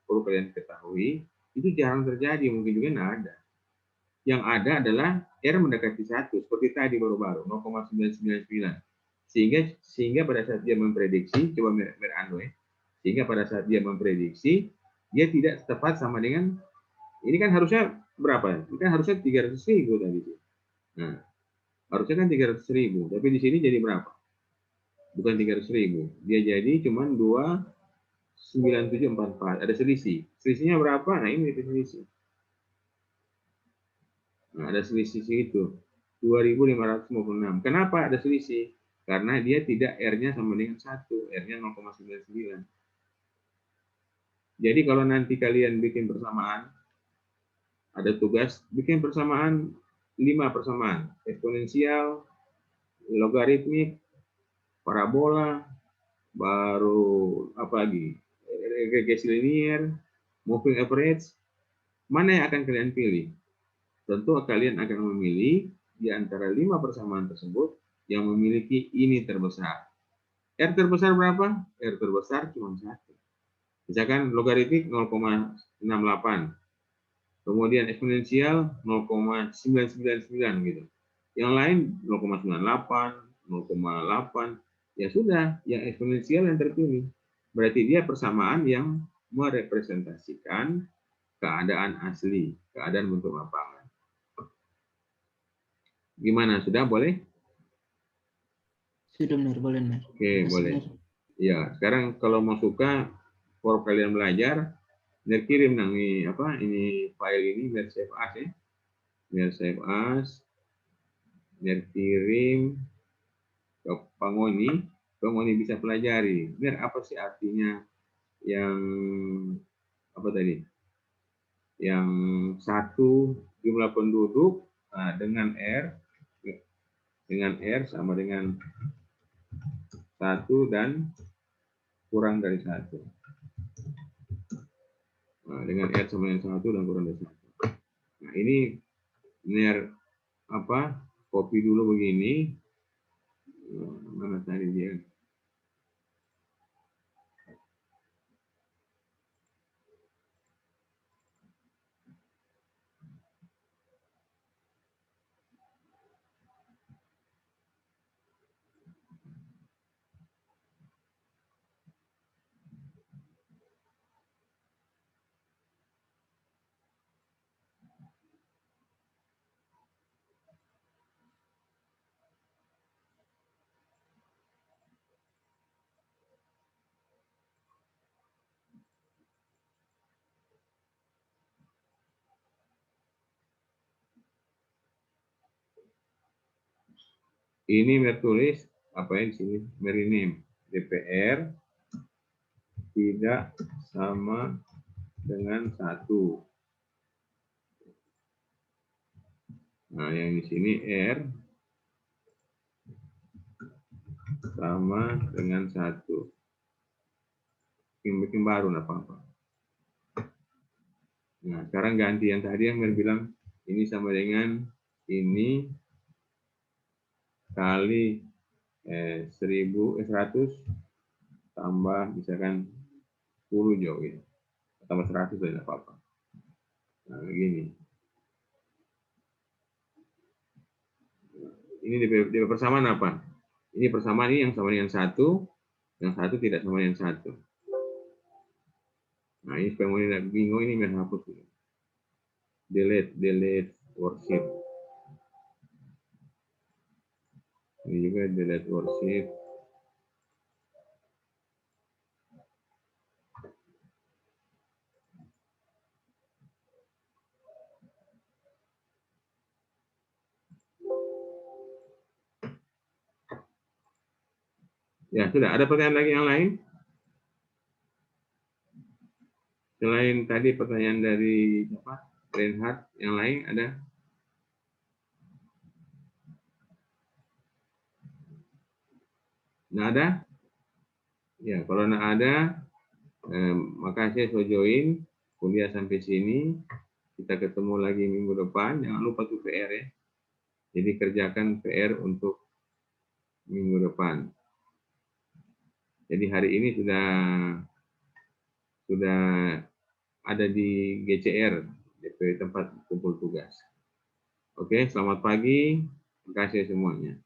perlu kalian ketahui, itu jarang terjadi, mungkin juga nggak ada. Yang ada adalah R mendekati 1, seperti tadi baru-baru 0,999. Sehingga pada saat dia memprediksi, coba sehingga pada saat dia memprediksi, dia tidak tepat sama dengan, ini kan harusnya berapa? Ini kan harusnya 300.000 tadi. Nah, harusnya kan 300.000, tapi di sini jadi berapa? Bukan 300.000, dia jadi cuma 29744. Ada selisih. Selisihnya berapa? Nah, ini selisih. Nah, ada selisih itu 2.556. Kenapa ada selisih? Karena dia tidak R-nya sama dengan 1, R-nya 0,99. Jadi kalau nanti kalian bikin persamaan, ada tugas bikin persamaan 5 persamaan, eksponensial, logaritmik, parabola, baru apa lagi? Regresi linear, moving average. Mana yang akan kalian pilih? Tentu kalian akan memilih di antara 5 persamaan tersebut yang memiliki ini terbesar. R terbesar berapa? R terbesar cuma 1. Misalkan logaritmik 0,68. Kemudian eksponensial 0,999 gitu. Yang lain 0,98, 0,8, ya sudah, yang eksponensial yang terpilih. Berarti dia persamaan yang merepresentasikan keadaan asli, keadaan bentuk lapangan. Gimana, sudah boleh? Sudah benar, boleh benar. Oke, boleh. Ya, sekarang kalau mau suka, for kalian belajar, biar kirim ini apa ini file ini biar save as ya, biar save as, biar kirim ke Pangoni bisa pelajari. Biar apa sih artinya yang apa tadi? Yang satu jumlah penduduk dengan R sama dengan 1 dan kurang dari 1. Nah, dengan R sama dengan 1 dan kurang dari 1. Nah, ini benar apa? Copy dulu begini. Mana tadi dia? Ini tulis apa yang di sini? Rename DPR tidak sama dengan 1. Nah, yang di sini R sama dengan 1. Bikin baru nggak apa-apa. Nah, sekarang ganti yang tadi yang bilang ini sama dengan ini kali 100 tambah misalkan 10 jauh ya. Tambah 100 tidak apa-apa. Nah, begini. Ini DP persamaan apa? Ini persamaan ini yang sama dengan 1, yang 1 tidak sama dengan 1. Nah, ini supaya mau tidak bingung ini biar hapus. Delete worksheet. Ini juga delete worksheet. Ya, sudah. Ada pertanyaan lagi yang lain? Selain tadi pertanyaan dari Reinhard, yang lain ada? Nggak ada? Ya, kalau nggak ada, makasih sudah join kuliah sampai sini. Kita ketemu lagi minggu depan. Jangan lupa tuh PR ya. Jadi kerjakan PR untuk minggu depan. Jadi hari ini sudah ada di GCR, DP tempat kumpul tugas. Oke, selamat pagi. Terima kasih semuanya.